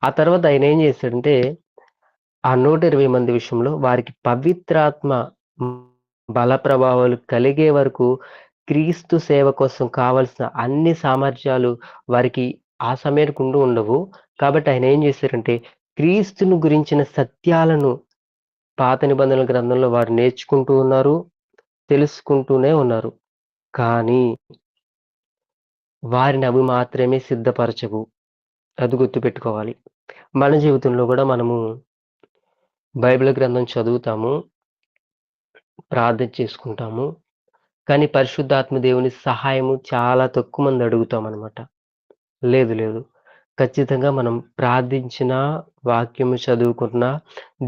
ఆ తర్వాత ఆయన ఏం చేశాడంటే, ఆ 120 మంది విషయంలో వారికి పవిత్రాత్మ బల ప్రభావాలు కలిగే వరకు క్రీస్తు సేవ కోసం కావాల్సిన అన్ని సామర్థ్యాలు వారికి ఆ సమయానికి ఉండవు. కాబట్టి ఆయన ఏం చేశారంటే, క్రీస్తును గురించిన సత్యాలను పాత నిబంధనల గ్రంథంలో వారు నేర్చుకుంటూ ఉన్నారు, తెలుసుకుంటూనే ఉన్నారు. కానీ వారిని అవి మాత్రమే సిద్ధపరచవు. అది గుర్తుపెట్టుకోవాలి. మన జీవితంలో కూడా మనము బైబిల్ గ్రంథం చదువుతాము, ప్రార్థన చేసుకుంటాము. కానీ పరిశుద్ధాత్మ దేవుని సహాయము చాలా తక్కువ మంది అడుగుతామనమాట. లేదు. ఖచ్చితంగా మనం ప్రార్థించినా, వాక్యము చదువుకున్నా,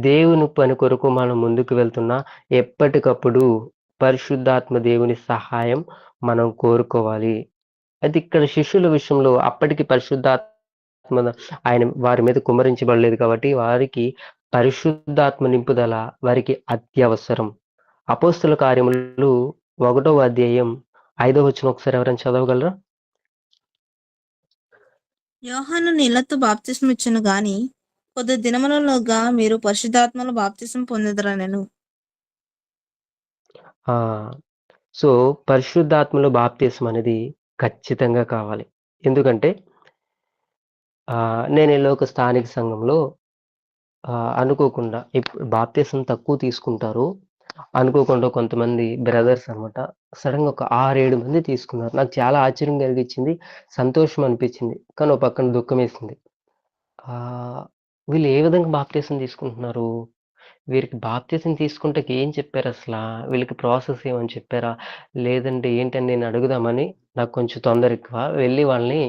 దేవుని పని కొరకు మనం ముందుకు వెళ్తున్నా, ఎప్పటికప్పుడు పరిశుద్ధాత్మ దేవుని సహాయం మనం కోరుకోవాలి. అయితే ఇక్కడ శిష్యుల విషయంలో అప్పటికి పరిశుద్ధాత్మ ఆయన వారి మీద కుమ్మరించబడలేదు కాబట్టి వారికి పరిశుద్ధాత్మ నింపుదల వారికి అత్యవసరం. అపోస్తల కార్యములు 1వ అధ్యాయం 5వ వచనం ఒకసారి ఎవరైనా చదవగలరా? యోహాను నీళ్లతో బాప్తిస్మం ఇచ్చును గాని కొద్ది దినములలోగా మీరు పరిశుద్ధాత్మలో బాప్తిస్మం పొందెదరనెను. సో పరిశుద్ధాత్మలో బాప్తిస్మం అనేది ఖచ్చితంగా కావాలి. ఎందుకంటే నేను ఒక స్థానిక సంఘంలో అనుకోకుండా బాప్తిస్మం తక్కువ తీసుకుంటారు. అనుకోకుండా కొంతమంది బ్రదర్స్ అనమాట సడన్గా ఒక 6-7 మంది తీసుకున్నారు. నాకు చాలా ఆశ్చర్యం కలిగించింది, సంతోషం అనిపించింది. కానీ ఒక పక్కన దుఃఖం వేసింది. వీళ్ళు ఏ విధంగా బాప్తిస్మం తీసుకుంటున్నారు? వీరికి బాప్తిస్మం తీసుకుంటే ఏం చెప్పారు అసలా? వీళ్ళకి ప్రాసెస్ ఏమని చెప్పారా? లేదంటే ఏంటని నేను అడుగుదామని నాకు కొంచెం తొందర ఎక్కువ. వెళ్ళి వాళ్ళని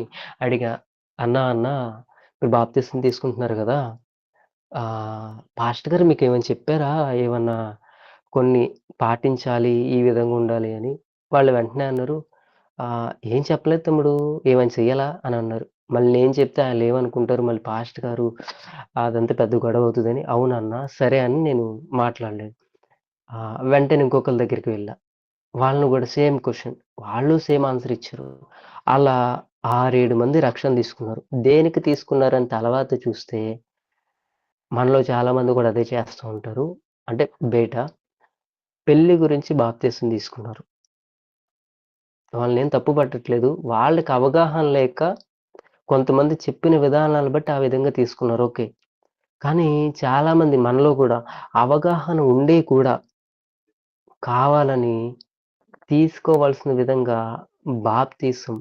అడిగా. అన్నా మీరు బాప్తిస్మం తీసుకుంటున్నారు కదా! పాస్టర్ గారు మీకేమైనా చెప్పారా? ఏమన్నా కొన్ని పాటించాలి, ఈ విధంగా ఉండాలి అని. వాళ్ళు వెంటనే అన్నారు, "ఏం చెప్పలేదు తమ్ముడు, ఏమైనా చెయ్యాలా?" అని అన్నారు. మళ్ళీ నేను చెప్తే ఆళ్ళేమనుకుంటారు, మళ్ళీ పాస్టర్ గారు అదంతా పెద్ద గొడవ అవుతదని. అవునన్నా, సరే అని నేను మాట్లాడలేదు. వెంటనే ఇంకొకళ్ళ దగ్గరికి వెళ్ళా. వాళ్ళని కూడా సేమ్ క్వెషన్. వాళ్ళు సేమ్ ఆన్సర్ ఇచ్చారు. అలా 6-7 మంది రక్షణ తీసుకున్నారు. దేనికి తీసుకున్నారని తర్వాత చూస్తే, మనలో చాలా మంది కూడా అదే చేస్తూ ఉంటారు. అంటే బయట పెళ్లి గురించి బాప్తిస్మం తీసుకున్నారు. వాళ్ళనేం తప్పు పట్టట్లేదు. వాళ్ళకి అవగాహన లేక కొంతమంది చెప్పిన విధానాలు బట్టి ఆ విధంగా తీసుకున్నారు. ఓకే. కానీ చాలామంది మనలో కూడా అవగాహన ఉండి కూడా కావాలని తీసుకోవాల్సిన విధంగా బాప్తీసం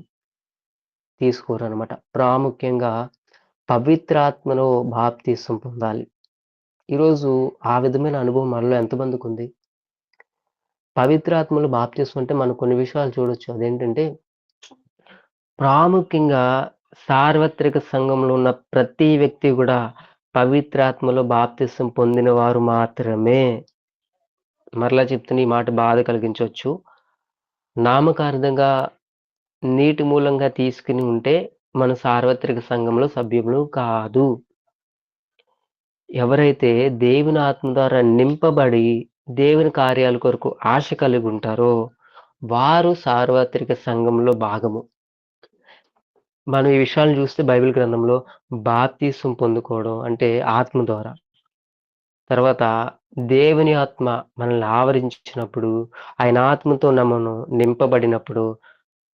తీసుకోరనమాట. ప్రాముఖ్యంగా పవిత్రాత్మలో బాప్తీసం పొందాలి. ఈరోజు ఆ విధమైన అనుభవం మనలో ఎంతమందికుంది? పవిత్రాత్మలో బాప్తీసం అంటే మనం కొన్ని విషయాలు చూడొచ్చు. అదేంటంటే ప్రాముఖ్యంగా సార్వత్రిక సంఘంలో ఉన్న ప్రతి వ్యక్తి గూడా పవిత్రాత్మలో బాప్తీసం పొందిన వారు మాత్రమే. మరలా చెప్తున్నా, ఈ మాట బాధ కలిగించొచ్చు. నామకార్థంగా నీటి మూలంగా తీసుకొని ఉంటే మన సార్వత్రిక సంఘంలో సభ్యులు కాదు. ఎవరైతే దేవుని ఆత్మ ద్వారా నింపబడి దేవుని కార్యాల కొరకు ఆశ కలిగి ఉంటారో వారు సార్వత్రిక సంఘంలో భాగము. మనం ఈ విషయాలను చూస్తే బైబిల్ గ్రంథంలో బాప్తీసం పొందుకోవడం అంటే ఆత్మ ద్వారా. తర్వాత దేవుని ఆత్మ మనల్ని ఆవరించినప్పుడు, ఆయన ఆత్మతో మనం నింపబడినప్పుడు,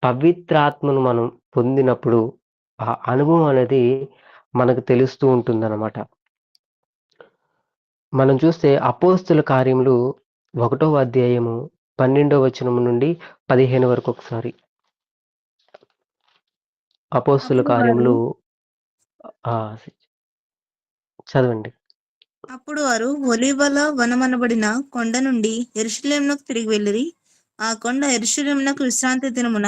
పవిత్రాత్మను మనం పొందినప్పుడు ఆ అనుభవం అనేది మనకు తెలుస్తూ ఉంటుందన్నమాట. మనం చూస్తే అపోస్తుల కార్యములు 1వ అధ్యాయము 12వ వచనం నుండి 15 వరకు ఒకసారి. అపోస్తుల అప్పుడు వారు కార్యములు ఆ! చదవండి. అప్పుడు వారు ఒలీవల వనమనబడిన కొండ నుండి యెరూషలేమునకు తిరిగి వెళ్ళిరి. ఆ కొండ యెరూషలేమునకు విశ్రాంతి దినమున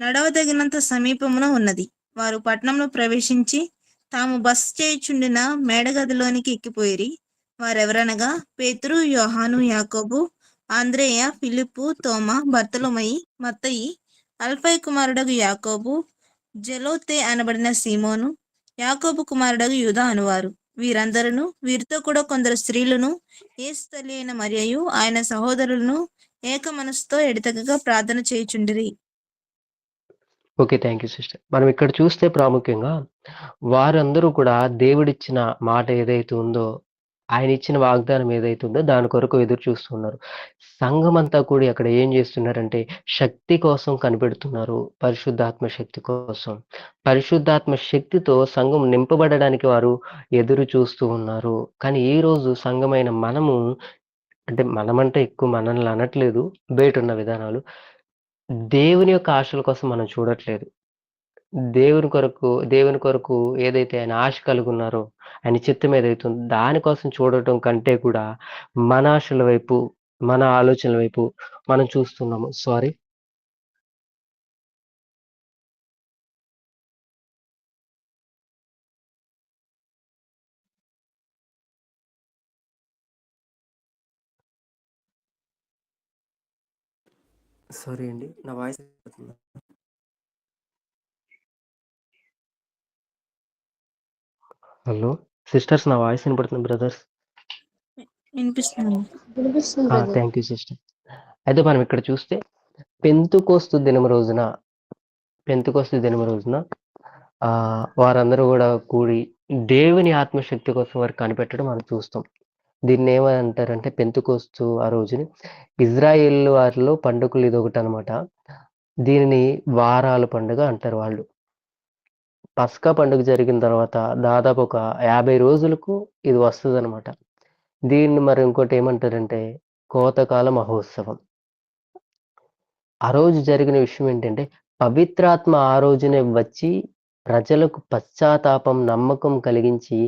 నడవదగినంత సమీపమున ఉన్నది. వారు పట్టణంలో ప్రవేశించి తాము బస చేయుచుండిన మేడగదిలోనికి ఎక్కిపోయిరి. వారెవరనగా పేతురు, యోహాను, యాకోబు, ఆంద్రేయ, ఫిలిప్పు, తోమా, బర్తలొమయి, మత్తయి, అల్ఫయి కుమారుడగు యాకోబు, జెలోతే అనబడిన సీమోను, యాకోబు కుమారుడగు యూదా అనువారు. వీరందరూ వీరితో కూడా కొందరు స్త్రీలను, యేసు తల్లి అయిన మరియయు ఆయన సహోదరులను ఏక మనసుతో ఎడతెగక ప్రార్థన చేయుచుండిరి. ఓకే. Thank you sister. మనం ఇక్కడ చూస్తే ప్రాముఖ్యంగా వారందరూ కూడా దేవుడిచ్చిన మాట ఏదైతే ఉందో, ఆయన ఇచ్చిన వాగ్దానం ఏదైతే ఉందో దాని కొరకు ఎదురు చూస్తున్నారు. సంఘమంతా కూడి అక్కడ ఏం చేస్తున్నారంటే శక్తి కోసం కనిపెడుతున్నారు. పరిశుద్ధాత్మ శక్తి కోసం. పరిశుద్ధాత్మ శక్తితో సంఘం నింపబడడానికి వారు ఎదురు చూస్తూ ఉన్నారు. కానీ ఈరోజు సంఘమైన మనము అంటే మనమంటే ఎక్కువ మనల్ని అనట్లేదు. బయటున్న విధానాలు. దేవుని యొక్క ఆశల కోసం మనం చూడట్లేదు. దేవుని కొరకు ఏదైతే ఆయన ఆశ కలిగున్నారో, ఆయన చిత్తం ఏదైతే ఉందో దానికోసం చూడటం కంటే కూడా మన ఆశల వైపు, మన ఆలోచనల వైపు మనం చూస్తున్నాము. సారీ. సారీ అండి. నా వాయిస్ వినపడుతుందా? హలో! సిస్టర్స్ నా వాయిస్ వినపడుతుందా బ్రదర్స్? వినిపిస్తుంది. వినిపిస్తుంది బ్రదర్. Thank you sister. అయితే మనం ఇక్కడ చూస్తే పెంతుకోస్తు దినము రోజున వారందరూ గూడా కూడి దేవుని ఆత్మశక్తి కోసం వారు కనిపెట్టడం మనం చూస్తాం. దీన్ని ఏమంటారంటే పెంతుకోస్తు ఆ రోజుని ఇజ్రాయేల్ వారిలో పండుగలు ఇదొకటనమాట. దీనిని వారాల పండుగ అంటారు వాళ్ళు. పస్కా పండుగ జరిగిన తర్వాత దాదాపు ఒక 50 రోజులకు ఇది వస్తదనమాట. దీన్ని మరి ఇంకోటి ఏమంటారంటే కోతకాల మహోత్సవం. ఆ రోజు జరిగిన విషయం ఏంటంటే పవిత్రాత్మ ఆ రోజునే వచ్చి ప్రజలకు పశ్చాత్తాపం, నమ్మకం కలిగించి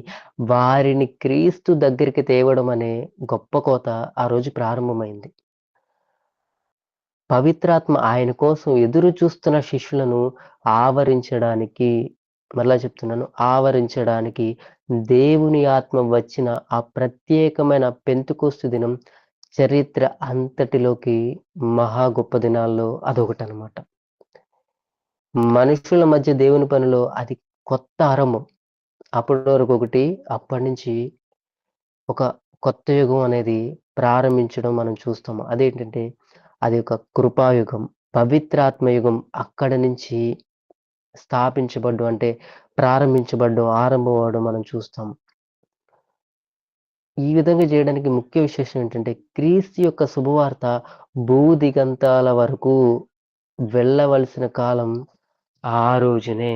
వారిని క్రీస్తు దగ్గరికి తేవడం అనే గొప్ప కోత ఆ రోజు ప్రారంభమైంది. పవిత్రాత్మ ఆయన కోసం ఎదురు చూస్తున్న శిష్యులను ఆవరించడానికి, మరలా చెప్తున్నాను, ఆవరించడానికి దేవుని ఆత్మ వచ్చిన ఆ ప్రత్యేకమైన పెంతుకోస్తు దినం చరిత్ర అంతటిలోకి మహా గొప్ప దినాల్లో అదొకటనమాట. మనుషుల మధ్య దేవుని పనిలో అది కొత్త ఆరంభం. అప్పటి వరకు ఒకటి, అప్పటి నుంచి ఒక కొత్త యుగం అనేది ప్రారంభించడం మనం చూస్తాము. అదేంటంటే అది ఒక కృపాయుగం, పవిత్రాత్మ యుగం అక్కడి నుంచి స్థాపించబడ్డం అంటే ప్రారంభించబడ్డం, ఆరంభం అవ్వడం మనం చూస్తాం. ఈ విధంగా చేయడానికి ముఖ్య విశేషం ఏంటంటే క్రీస్తు యొక్క శుభవార్త భూదిగంతాల వరకు వెళ్ళవలసిన కాలం ఆ రోజునే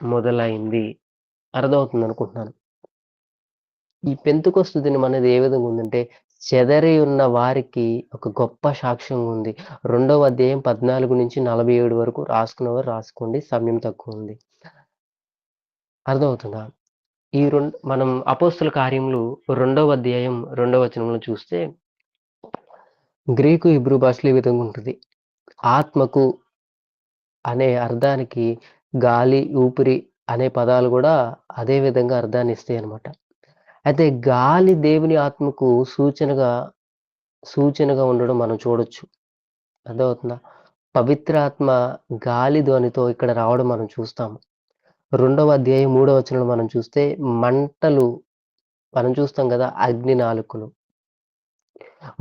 మొదలైంది. అర్థమవుతుంది అనుకుంటున్నాను. ఈ పెంతెకొస్తు దినం అనేది ఏ విధంగా ఉందంటే, చెదరి ఉన్న వారికి ఒక గొప్ప సాక్ష్యం ఉంది. 2వ అధ్యాయం 14-47 వరకు రాసుకున్నవారు రాసుకోండి. సమయం తక్కువ ఉంది. అర్థమవుతుందా? మనం అపోస్తుల కార్యములు 2వ అధ్యాయం 2వ వచనంలో చూస్తే గ్రీకు, హీబ్రూ భాషలో ఈ విధంగా ఉంటుంది. ఆత్మకు అనే అర్థానికి గాలి, ఊపిరి అనే పదాలు కూడా అదే విధంగా అర్థాన్ని ఇస్తాయన్నమాట. అయితే గాలి దేవుని ఆత్మకు సూచనగా ఉండడం మనం చూడొచ్చు. అర్థమవుతుందా? పవిత్ర ఆత్మ గాలి ధ్వనితో ఇక్కడ రావడం మనం చూస్తాము. 2వ అధ్యాయం 3వ వచనంలో మనం చూస్తే మంటలు మనం చూస్తాం కదా, అగ్ని నాలుకలు.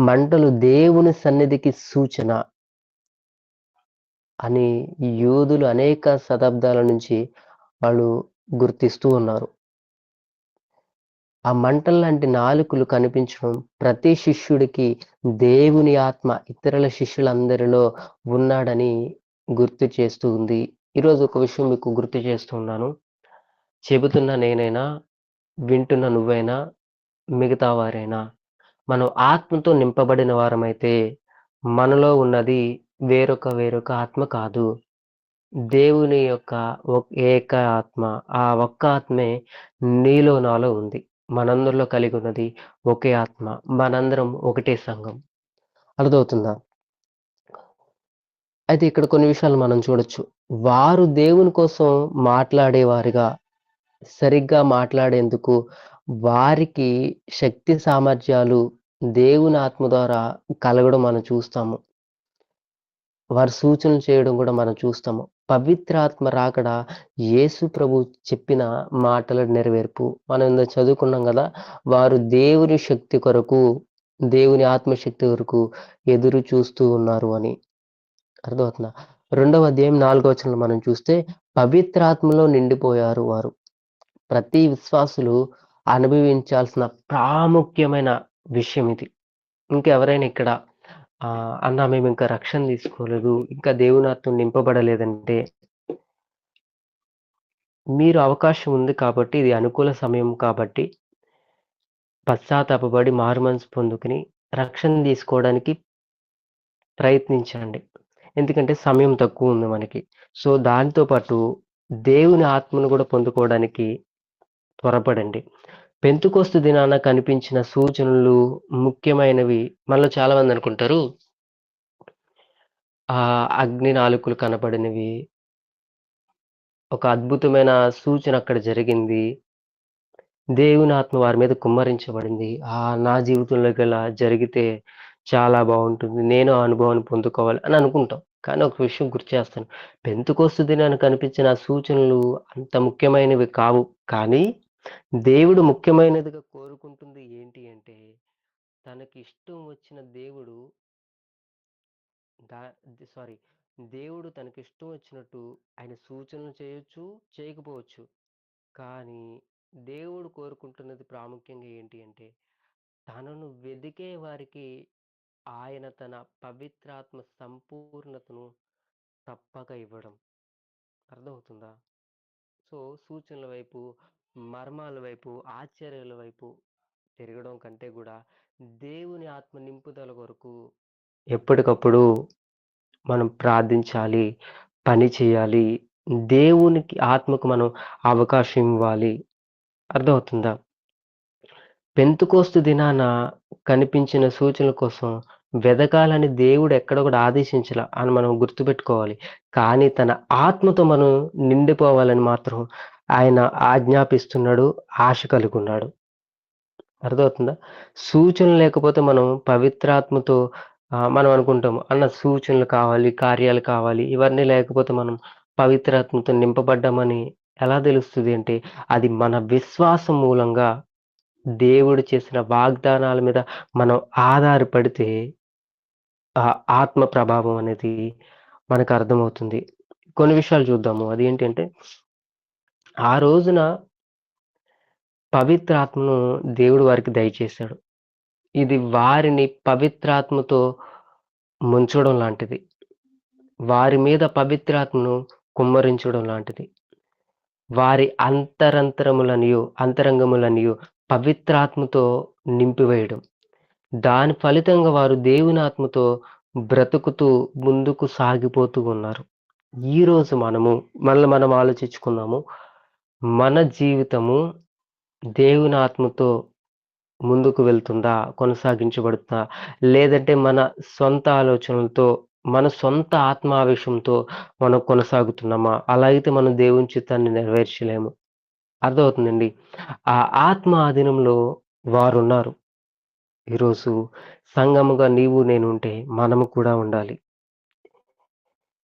మంటలు దేవుని సన్నిధికి సూచన అని యూదులు అనేక శతాబ్దాల నుంచి వాళ్ళు గుర్తిస్తూ ఉన్నారు. ఆ మంటల్లాంటి నాలుకలు కనిపించడం ప్రతి శిష్యుడికి దేవుని ఆత్మ ఇతరుల శిష్యులందరిలో ఉన్నాడని గుర్తు చేస్తూ ఉంది. ఈరోజు ఒక విషయం మీకు గుర్తు చేస్తున్నాను. చెబుతున్న నేనైనా, వింటున్న నువ్వైనా, మిగతా వారైనా, మనం ఆత్మతో నింపబడిన వారమైతే మనలో ఉన్నది వేరొక ఆత్మ కాదు. దేవుని యొక్క ఏక ఆత్మ. ఆ ఒక్క ఆత్మే నీలో నాలో ఉంది. మనందరిలో కలిగి ఉన్నది ఒకే ఆత్మ. మనందరం ఒకటే సంఘం. అర్థమవుతుందా? అయితే ఇక్కడ కొన్ని విషయాలు మనం చూడొచ్చు. వారు దేవుని కోసం మాట్లాడేవారుగా, సరిగ్గా మాట్లాడేందుకు వారికి శక్తి సామర్థ్యాలు దేవుని ఆత్మ ద్వారా కలగడం మనం చూస్తాము. వారు సూచనలు చేయడం కూడా మనం చూస్తాము. పవిత్రాత్మ రాకడ యేసు ప్రభు చెప్పిన మాటల నెరవేర్పు. మనం ఇందాక చదువుకున్నాం కదా, వారు దేవుని శక్తి కొరకు, దేవుని ఆత్మశక్తి కొరకు ఎదురు చూస్తూ ఉన్నారు అని. అర్థమవుతుందా? 2వ అధ్యాయం 4వ వచనంలో మనం చూస్తే పవిత్రాత్మలో నిండిపోయారు వారు. ప్రతి విశ్వాసులు అనుభవించాల్సిన ప్రాముఖ్యమైన విషయం ఇది. ఇంకెవరైనా ఇక్కడ అన్నా మేము ఇంకా రక్షణ తీసుకోలేదు, ఇంకా దేవుని ఆత్మ నింపబడలేదంటే, మీరు అవకాశం ఉంది కాబట్టి, ఇది అనుకూల సమయం కాబట్టి పశ్చాత్తాపపడి మారుమనసు పొందుకుని రక్షణ తీసుకోవడానికి ప్రయత్నించండి. ఎందుకంటే సమయం తక్కువ ఉంది మనకి. సో దానితో పాటు దేవుని ఆత్మను కూడా పొందుకోవడానికి త్వరపడండి. పెంతెకొస్తు దినాన కనిపించిన సూచనలు ముఖ్యమైనవి. మనలో చాలా మంది అనుకుంటారు అగ్ని నాలుకలు కనపడినవి, ఒక అద్భుతమైన సూచన అక్కడ జరిగింది, దేవుని ఆత్మ వారి మీద కుమ్మరించబడింది. నా జీవితంలో గల జరిగితే చాలా బాగుంటుంది, నేను ఆ అనుభవాన్ని పొందుకోవాలి అని అనుకుంటాం. కానీ ఒక విషయం గుర్తు చేస్తాను, పెంతెకొస్తు దినాన కనిపించిన సూచనలు అంత ముఖ్యమైనవి కావు. కానీ దేవుడు ముఖ్యమైనదిగా కోరుకుంటుంది ఏంటి అంటే, తనకి ఇష్టం వచ్చిన దేవుడు తనకి ఇష్టం వచ్చినట్టు ఆయన సూచనలు చేయొచ్చు, చేయకపోవచ్చు. కానీ దేవుడు కోరుకుంటున్నది ప్రాముఖ్యంగా ఏంటి అంటే, తనను వెదికే వారికి ఆయన తన పవిత్రాత్మ సంపూర్ణతను తప్పక ఇవ్వడం. అర్థమవుతుందా? సో సూచనల వైపు, మర్మాల వైపు, ఆశ్చర్యాల వైపు తిరగడం కంటే కూడా దేవుని ఆత్మ నింపుదల కొరకు ఎప్పటికప్పుడు మనం ప్రార్థించాలి, పని చేయాలి, దేవునికి ఆత్మకు మనం అవకాశం ఇవ్వాలి. అర్థమవుతుందా? పెంతెకొస్తు దినాన కనిపించిన సూచనల కోసం వెదకాలని దేవుడు ఎక్కడ కూడా ఆదేశించలా అని మనం గుర్తుపెట్టుకోవాలి. కానీ తన ఆత్మతో మనం నిండిపోవాలని మాత్రం ఆయన ఆజ్ఞాపిస్తున్నాడు, ఆశ కలిగి ఉన్నాడు. అర్థమవుతుందా? సూచనలు లేకపోతే మనం పవిత్రాత్మతో మనం అనుకుంటాం అన్న సూచనలు కావాలి, కార్యాలు కావాలి, ఇవన్నీ లేకపోతే మనం పవిత్రాత్మతో నింపబడ్డామని ఎలా తెలుస్తుంది అంటే, అది మన విశ్వాసం మూలంగా దేవుడు చేసిన వాగ్దానాల మీద మనం ఆధారపడితే ఆత్మ ప్రభావం అనేది మనకు అర్థమవుతుంది. కొన్ని విషయాలు చూద్దాము. అది ఏంటంటే, ఆ రోజున పవిత్రాత్మను దేవుడు వారికి దయచేశాడు. ఇది వారిని పవిత్రాత్మతో ముంచడం లాంటిది. వారి మీద పవిత్రాత్మను కుమ్మరించడం లాంటిది. వారి అంతరంగములనియు పవిత్రాత్మతో నింపివేయడం. దాని ఫలితంగా వారు దేవుని ఆత్మతో బ్రతుకుతూ ముందుకు సాగిపోతూ ఉన్నారు. ఈరోజు మనం ఆలోచించుకుందాము. మన జీవితము దేవుని ఆత్మతో ముందుకు వెళ్తుందా? కొనసాగించబడుతుందా? లేదంటే మన సొంత ఆలోచనలతో, మన సొంత ఆత్మావేశంతో మనం కొనసాగుతున్నామా? అలా అయితే మనం దేవుని చిత్తాన్ని నెరవేర్చలేము. అర్థమవుతుందండి. ఆ ఆత్మ ఆధీనంలో వారున్నారు. ఈరోజు సంఘముగా నీవు నేను ఉంటే మనము కూడా ఉండాలి.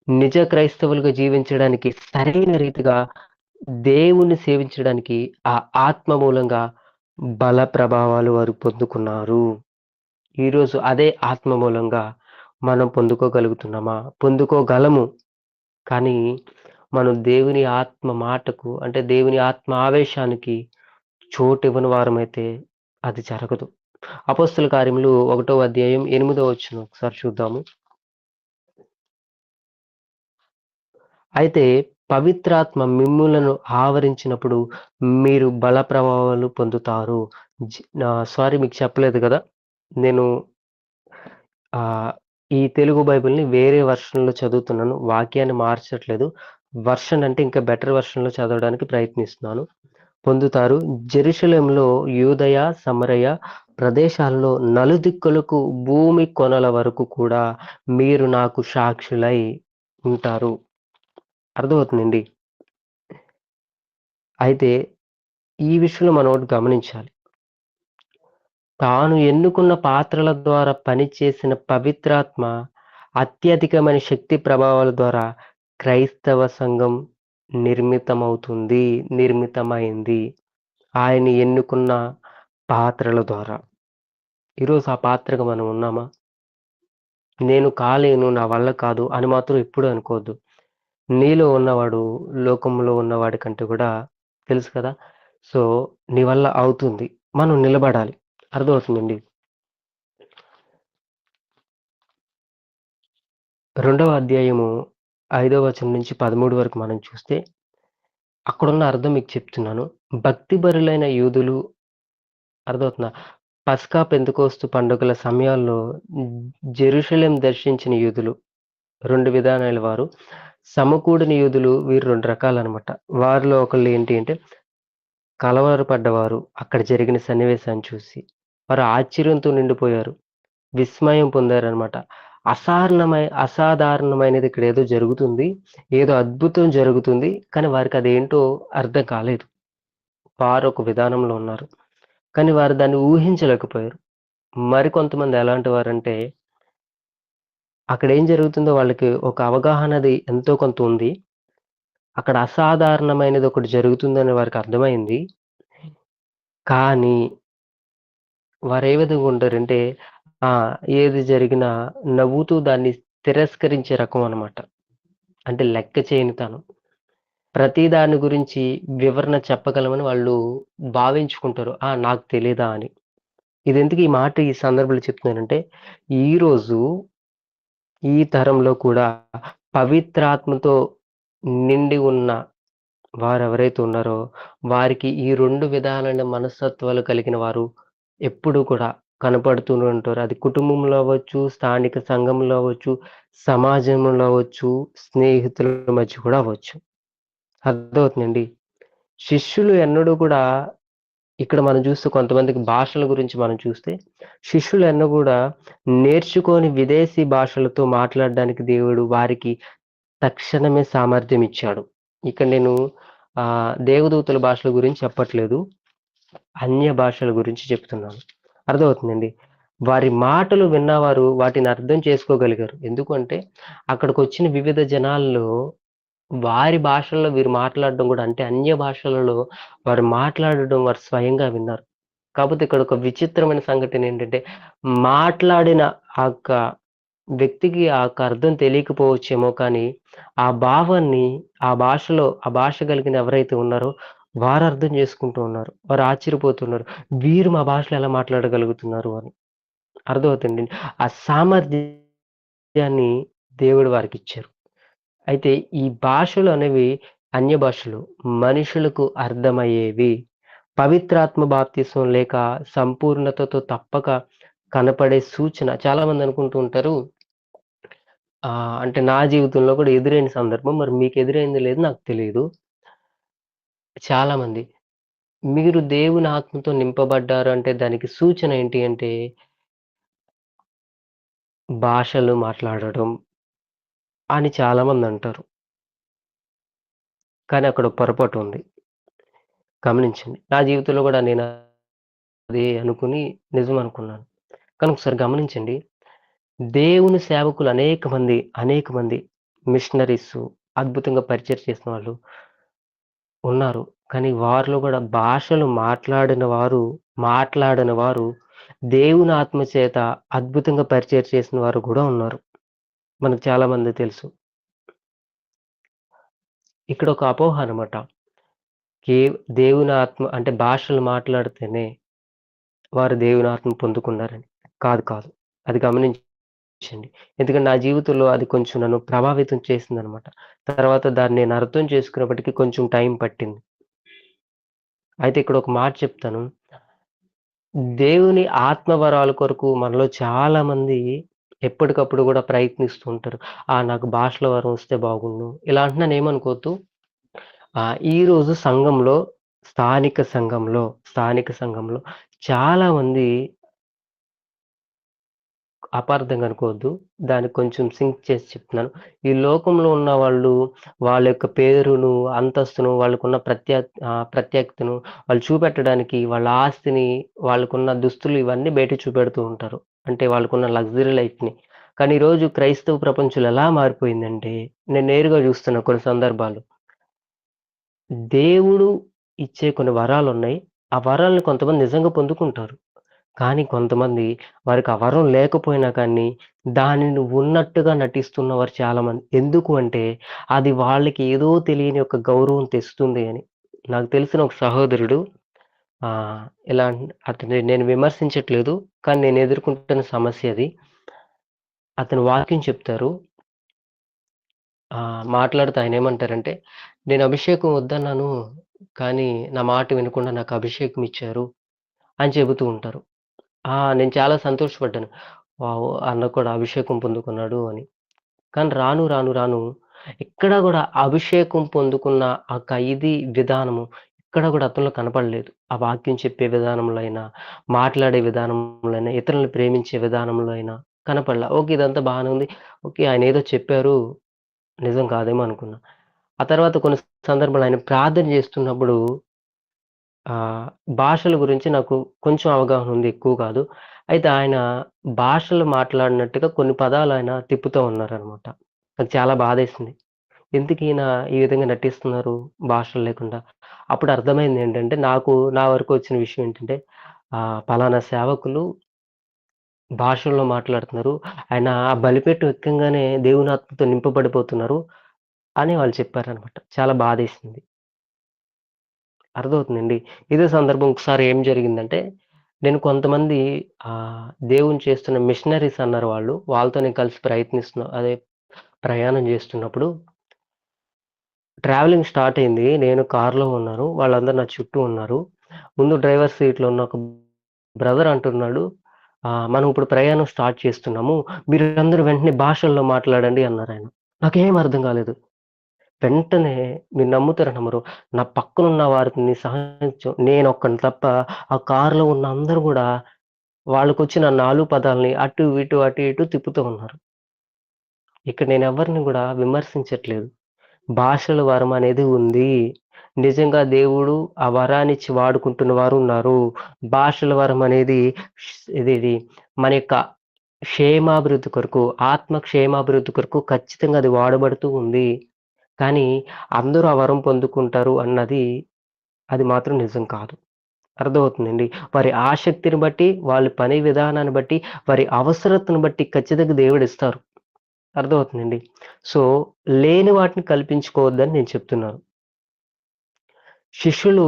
నిజ క్రైస్తవులుగా జీవించడానికి సరైన రీతిగా దేవుణ్ణి సేవించడానికి ఆ ఆత్మ మూలంగా బల ప్రభావాలు వారు పొందుకున్నారు. ఈరోజు అదే ఆత్మ మూలంగా మనం పొందుకోగలుగుతున్నామా? పొందుకోగలము. కానీ మనం దేవుని ఆత్మ మాటకు అంటే దేవుని ఆత్మ ఆవేశానికి చోటివ్వని వారమైతే అది జరగదు. అపోస్తల కార్యములు 1వ అధ్యాయం 8వ వచనం ఒకసారి చూద్దాము. అయితే పవిత్రాత్మ మిమ్ములను ఆవరించినప్పుడు మీరు బల ప్రభావాలు పొందుతారు. సారీ మీకు చెప్పలేదు కదా! నేను ఈ తెలుగు బైబిల్‌ని వేరే వెర్షన్‌లో చదువుతున్నాను. వాక్యాన్ని మార్చట్లేదు. వెర్షన్ అంటే ఇంకా బెటర్ వెర్షన్‌లో చదవడానికి ప్రయత్నిస్తున్నాను. పొందుతారు. జెరూషలేములో యూదయ, సమరయ ప్రదేశాలలో నలుదిక్కులకు భూమి కొనల వరకు కూడా మీరు నాకు సాక్షులై ఉంటారు. అర్థమవుతుందండి. అయితే ఈ విషయంలో మనం ఒకటి గమనించాలి. తాను ఎన్నుకున్న పాత్రల ద్వారా పనిచేసిన పవిత్రాత్మ అత్యధికమైన శక్తి ప్రభావాల ద్వారా క్రైస్తవ సంఘం నిర్మితమైంది. ఆయన ఎన్నుకున్న పాత్రల ద్వారా. ఈరోజు ఆ పాత్రగా మనం ఉన్నామా? నేను కాలేను, నా వల్ల కాదు అని మాత్రం ఎప్పుడూ అనుకోవద్దు. నీలో ఉన్నవాడు లోకంలో ఉన్నవాడి కంటే కూడా తెలుసు కదా! సో, నీ వల్ల అవుతుంది. మనం నిలబడాలి. అర్థమవుతుందండి. 2వ అధ్యాయము 5వ వచనం నుంచి 13 వరకు మనం చూస్తే అక్కడున్న అర్థం మీకు చెప్తున్నాను. భక్తిపరులైన యూదులు అర్థమవుతుందా? పస్కా, పెంతెకోస్తు పండుగల సమయాల్లో జెరూషలేం దర్శించిన యూదులు 2 విధానాల వారు. సమకూడని యూదులు వీరు 2 రకాలనమాట. వారిలో ఒకళ్ళు ఏంటి అంటే కలవరపడ్డవారు అక్కడ జరిగిన సన్నివేశాన్ని చూసి. వారు ఆశ్చర్యంతో నిండిపోయారు. విస్మయం పొందారనమాట. అసాధారణమైనది ఇక్కడ ఏదో జరుగుతుంది. ఏదో అద్భుతం జరుగుతుంది. కానీ వారికి అదేంటో అర్థం కాలేదు. వారు ఒక విధానంలో ఉన్నారు. కానీ వారు దాన్ని ఊహించలేకపోయారు. మరికొంతమంది ఎలాంటి వారంటే అక్కడ ఏం జరుగుతుందో వాళ్ళకి ఒక అవగాహనది ఎంతో కొంత ఉంది. అక్కడ అసాధారణమైనది ఒకటి జరుగుతుందని వారికి అర్థమైంది. కానీ వారు ఏ విధంగా ఉంటారంటే ఏది జరిగినా నవ్వుతూ దాన్ని తిరస్కరించే రకం అనమాట. అంటే లెక్క చేయనితనం. ప్రతి దాని గురించి వివరణ చెప్పగలమని వాళ్ళు భావించుకుంటారు. నాకు తెలీదా అని. ఇదెందుకు ఈ మాట ఈ సందర్భంలో చెప్తున్నానంటే, ఈరోజు ఈ తరంలో కూడా పవిత్రాత్మతో నిండి ఉన్న వారెవరైతే ఉన్నారో వారికి ఈ 2 విధాలైన మనస్తత్వాలు కలిగిన వారు ఎప్పుడూ కూడా కనపడుతూనే ఉంటారు. అది కుటుంబంలో అవ్వచ్చు, స్థానిక సంఘంలో అవ్వచ్చు, సమాజంలో అవ్వచ్చు, స్నేహితుల మధ్య కూడా అవ్వచ్చు. అర్థమవుతుందండి. శిష్యులు ఎన్నడూ కూడా ఇక్కడ మనం చూస్తే కొంతమందికి భాషల గురించి మనం చూస్తే శిష్యులు ఎన్నడూ కూడా నేర్చుకొని విదేశీ భాషలతో మాట్లాడడానికి దేవుడు వారికి తక్షణమే సామర్థ్యం ఇచ్చాడు. ఇక్కడ నేను దేవదూతల భాషల గురించి చెప్పట్లేదు. అన్య భాషల గురించి చెప్తున్నాను. అర్థమవుతుందండి. వారి మాటలు విన్నవారు వాటిని అర్థం చేసుకోగలిగారు. ఎందుకంటే అక్కడికొచ్చిన వివిధ జనాల్లో వారి భాషల్లో వీరు మాట్లాడడం కూడా అంటే అన్య భాషలలో వారు మాట్లాడడం వారు స్వయంగా విన్నారు. కాకపోతే ఇక్కడ ఒక విచిత్రమైన సంఘటన ఏంటంటే మాట్లాడిన ఆ యొక్క వ్యక్తికి ఆ యొక్క అర్థం తెలియకపోవచ్చేమో కానీ ఆ భావాన్ని ఆ భాష కలిగిన ఎవరైతే ఉన్నారో వారు అర్థం చేసుకుంటూ ఉన్నారు. వారు ఆశ్చర్యపోతున్నారు. వీరు మా భాషలో ఎలా మాట్లాడగలుగుతున్నారు అని. అర్థమవుతుందండి. ఆ సామర్థ్యాన్ని దేవుడు వారికిచ్చారు. అయితే ఈ భాషలు అనేవి అన్య భాషలు. మనుషులకు అర్థమయ్యేవి. పవిత్రాత్మ బాప్తిసం లేక సంపూర్ణతతో తప్పక కనపడే సూచన. చాలామంది అనుకుంటూ ఉంటారు అంటే నా జీవితంలో కూడా ఎదురైన సందర్భం. మరి మీకు ఎదురైందో లేదో నాకు తెలీదు. చాలామంది మీరు దేవుని ఆత్మతో నింపబడ్డారు అంటే దానికి సూచన ఏంటి అంటే భాషలు మాట్లాడడం అని చాలామంది అంటారు. కానీ అక్కడ పొరపాటు ఉంది. గమనించండి. నా జీవితంలో కూడా నేను అదే అనుకుని నిజం అనుకున్నాను. కానీ ఒకసారి గమనించండి. దేవుని సేవకులు అనేక మంది మిషనరీసు అద్భుతంగా పరిచయం చేసిన వాళ్ళు ఉన్నారు. కానీ వారిలో కూడా భాషలు మాట్లాడని వారు దేవుని ఆత్మ చేత అద్భుతంగా పరిచయం చేసిన వారు కూడా ఉన్నారు. మనకు చాలా మంది తెలుసు. ఇక్కడ ఒక అపోహ అన్నమాట. దేవుని ఆత్మ అంటే భాషలు మాట్లాడితేనే వారు దేవుని ఆత్మ పొందుకున్నారని. కాదు. అది గమనించండి. ఎందుకంటే నా జీవితంలో అది కొంచెం నన్ను ప్రభావితం చేసిందనమాట. తర్వాత దాన్ని నేను అర్థం చేసుకునేప్పటికి కొంచెం టైం పట్టింది. అయితే ఇక్కడ ఒక మాట చెప్తాను. దేవుని ఆత్మ వరాల కొరకు మనలో చాలామంది ఎప్పటికప్పుడు కూడా ప్రయత్నిస్తూ ఉంటారు. నాకు భాషల వరం వస్తే బాగుండు. ఇలా అంటున్నాను ఏమనుకోవద్దు. ఈరోజు స్థానిక సంఘంలో చాలామంది అపార్థంగా అనుకోవద్దు. దానికి కొంచెం సింక్ చేసి చెప్తున్నాను. ఈ లోకంలో ఉన్న వాళ్ళు వాళ్ళ యొక్క పేరును, అంతస్తును, వాళ్ళకున్న ప్రత్యేకతను వాళ్ళు చూపెట్టడానికి వాళ్ళ ఆస్తిని, వాళ్ళకున్న దుస్తులు ఇవన్నీ బయటకు చూపెడుతూ ఉంటారు. అంటే వాళ్ళకున్న లగ్జరీ లైఫ్‌ని. కానీ ఈరోజు క్రైస్తవ ప్రపంచంలో ఎలా మారిపోయిందంటే నేను నేరుగా చూస్తున్న కొన్ని సందర్భాలు. దేవుడు ఇచ్చే కొన్ని వరాలున్నాయి. ఆ వరాలను కొంతమంది నిజంగా పొందుకుంటారు. కానీ కొంతమంది వారికి ఆ వరం లేకపోయినా కానీ దానిని ఉన్నట్టుగా నటిస్తున్నవారు చాలామంది. ఎందుకు అంటే అది వాళ్ళకి ఏదో తెలియని ఒక గౌరవం తెస్తుంది అని. నాకు తెలిసిన ఒక సహోదరుడు ఎలా అతన్ని నేను విమర్శించట్లేదు. కానీ నేను ఎదుర్కొంటున్న సమస్య అది. అతను వాక్యం చెప్తారు. మాట్లాడుతూ ఆయనేమంటారంటే, "నేను అభిషేకం వద్దన్నాను. కానీ నా మాట వినకుండా నాకు అభిషేకం ఇచ్చారు" అని చెబుతూ ఉంటారు. నేను చాలా సంతోషపడ్డాను. వావ్! అన్న కూడా అభిషేకం పొందుకున్నాడు అని. కానీ రాను ఎక్కడ గూడా అభిషేకం పొందుకున్న ఆ ఖైదీ విధానము ఎక్కడ గూడా అతనిలో కనపడలేదు. ఆ వాక్యం చెప్పే విధానంలో అయినా, మాట్లాడే విధానంలో అయినా, ఇతరులను ప్రేమించే విధానంలో అయినా కనపడలా. ఓకే. ఇదంతా బానే ఉంది. ఓకే. ఆయనేదో చెప్పారు. నిజం కాదేమో అనుకున్నా. ఆ తర్వాత కొన్ని సందర్భాల్లో ఆయన ప్రార్థన చేస్తున్నప్పుడు భాషల గురించి నాకు కొంచెం అవగాహన ఉంది. ఎక్కువ కాదు. అయితే ఆయన భాషలు మాట్లాడినట్టుగా కొన్ని పదాలు ఆయన తిప్పుతూ ఉన్నారనమాట. నాకు చాలా బాధేసింది. ఎందుకీయన ఈ విధంగా నటిస్తున్నారు భాషలు లేకుండా? అప్పుడు అర్థమైందేంటంటే నా వరకు వచ్చిన విషయం ఏంటంటే పలానా సేవకులు భాషల్లో మాట్లాడుతున్నారు. ఆయన ఆ బలిపీఠం ఎక్కంగానే దేవుని ఆత్మతో నింపబడిపోతున్నారు అని వాళ్ళు చెప్పారనమాట. చాలా బాధేసింది. అర్థమవుతుందండి. ఇదే సందర్భం ఒకసారి ఏం జరిగిందంటే, నేను కొంతమంది దేవుని చేస్తున్న మిషనరీస్ అన్నారు వాళ్ళు. వాళ్ళతో నేను కలిసి ప్రయాణం చేస్తున్నప్పుడు ట్రావెలింగ్ స్టార్ట్ అయింది. నేను కార్‌లో ఉన్నాను. వాళ్ళందరూ నా చుట్టూ ఉన్నారు. ముందు డ్రైవర్ సీట్‌లో ఉన్న ఒక బ్రదర్ అంటున్నాడు, "మనం ఇప్పుడు ప్రయాణం స్టార్ట్ చేస్తున్నాము. మీరందరూ వెంటనే భాషల్లో మాట్లాడండి" అన్నారాయన. నాకేం అర్థం కాలేదు. వెంటనే మీరు నమ్ముతారో నమ్మరో, నా పక్కనున్న వారిని నేనొక్కడిని తప్ప ఆ కార్‌లో ఉన్న అందరూ గూడా వాళ్ళకొచ్చిన 4 పదాల్ని అటు ఇటు తిప్పుతూ ఉన్నారు. ఇక్కడ నేనెవరిని గూడా విమర్శించట్లేదు. భాషల వరం అనేది ఉంది. నిజంగా దేవుడు ఆ వరాన్నిచ్చి వాడుకుంటున్న వారున్నారు. భాషల వరం అనేది ఇది మన యొక్క క్షేమాభివృద్ధి కొరకు, ఆత్మ క్షేమాభివృద్ధి కొరకు ఖచ్చితంగా అది వాడబడుతూ ఉంది. కానీ అందరూ ఆ వరం పొందుకుంటారు అన్నది అది మాత్రం నిజం కాదు. అర్థమవుతుందండి. వారి ఆసక్తిని బట్టి, వాళ్ళ పని విధానాన్ని బట్టి, వారి అవసరతను బట్టి ఖచ్చితంగా దేవుడిస్తారు. అర్థమవుతుందండి. సో, లేని వాటిని కల్పించుకోవద్దని నేను చెప్తున్నాను. శిష్యులు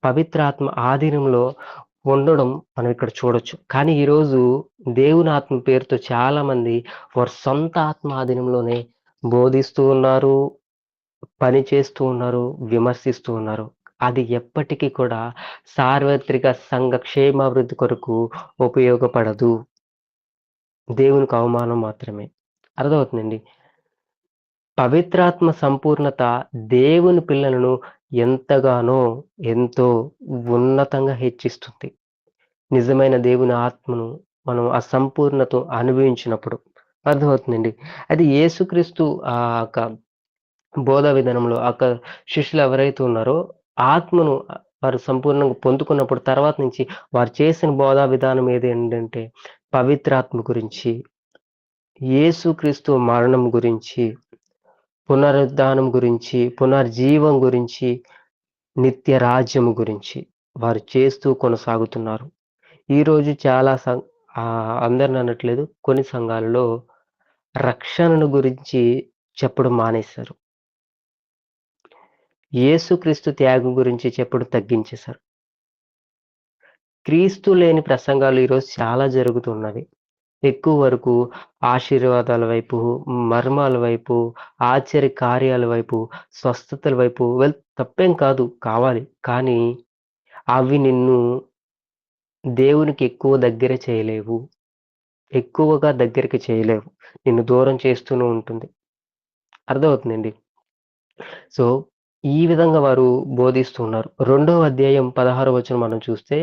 పవిత్రాత్మ ఆధీనంలో ఉండడం మనం ఇక్కడ చూడొచ్చు. కానీ ఈరోజు దేవుని ఆత్మ పేరుతో చాలామంది వారి సొంత ఆత్మ ఆధీనంలోనే బోధిస్తూ ఉన్నారు, పని చేస్తూ ఉన్నారు, విమర్శిస్తూ ఉన్నారు. అది ఎప్పటికీ కూడా సార్వత్రిక సంఘ క్షేమాభివృద్ధి కొరకు ఉపయోగపడదు. దేవునికి అవమానం మాత్రమే. అర్థమవుతుందండి. పవిత్రాత్మ సంపూర్ణత దేవుని పిల్లలను ఎంతో ఉన్నతంగా హెచ్చిస్తుంది. నిజమైన దేవుని ఆత్మను మనం ఆ సంపూర్ణత అనుభవించినప్పుడు. అర్థమవుతుందండి. అది యేసుక్రీస్తు యొక్క బోధా విధానంలో శిష్యులు ఎవరైతే ఉన్నారో ఆత్మను వారు సంపూర్ణంగా పొందుకున్నప్పుడు తర్వాత నుంచి వారు చేసిన బోధా విధానం ఏంటంటే పవిత్రాత్మ గురించి, యేసుక్రీస్తు మరణం గురించి, పునరుద్ధానం గురించి, పునర్జీవం గురించి, నిత్య రాజ్యం గురించి వారు చేస్తూ కొనసాగుతున్నారు. ఈరోజు చాలా అందరిని అనట్లేదు, కొన్ని సంఘాలలో రక్షణను గురించి చెప్పడం మానేశారు. యేసుక్రీస్తు త్యాగం గురించి చెప్పడం తగ్గించేశారు. క్రీస్తు లేని ప్రసంగాలు ఈరోజు చాలా జరుగుతున్నవి. ఎక్కువ వరకు ఆశీర్వాదాల వైపు, మర్మాల వైపు, ఆశ్చర్య కార్యాల వైపు, స్వస్థతల వైపు తప్పేం కాదు, కావాలి. కానీ అవి నిన్ను దేవునికి ఎక్కువ దగ్గర చేయలేవు. ఎక్కువగా దగ్గరికి చేయలేవు. నిన్ను దూరం చేస్తూనే ఉంటుంది. అర్థమవుతుందండి. సో, ఈ విధంగా వారు బోధిస్తున్నారు. 2వ అధ్యాయం 16వ వచనం మనం చూస్తే,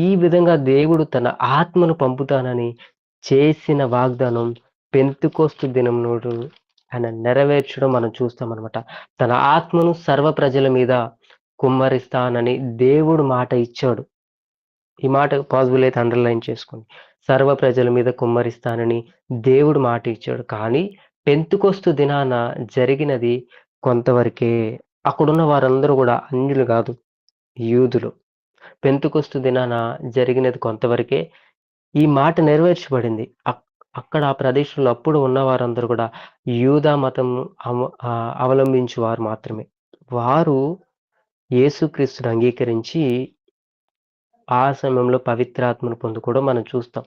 ఈ విధంగా దేవుడు తన ఆత్మను పంపుతానని చేసిన వాగ్దానం పెంతెకొస్తు దినం నాడు ఆయన నెరవేర్చడం మనం చూస్తామన్నమాట. తన ఆత్మను సర్వ ప్రజల మీద కుమ్మరిస్తానని దేవుడు మాట ఇచ్చాడు. ఈ మాట పాజిబుల్ అయితే అండర్‌లైన్ చేసుకోండి. సర్వ ప్రజల మీద కుమ్మరిస్తానని దేవుడు మాట ఇచ్చాడు. కానీ పెంతెకొస్తు దినాన జరిగినది కొంతవరకే. అక్కడున్న వారందరూ కూడా అన్యులు కాదు, యూదులు. పెంతెకొస్తు దినాన జరిగినది కొంతవరకే. ఈ మాట నెరవేర్చబడింది. అక్కడ ఆ ప్రదేశంలో అప్పుడు ఉన్న వారందరూ కూడా యూదా మతం అవలంబించేవారు మాత్రమే. వారు యేసుక్రీస్తుని అంగీకరించి ఆ సమయంలో పవిత్రాత్మను పొందుకోవడం మనం చూస్తాం.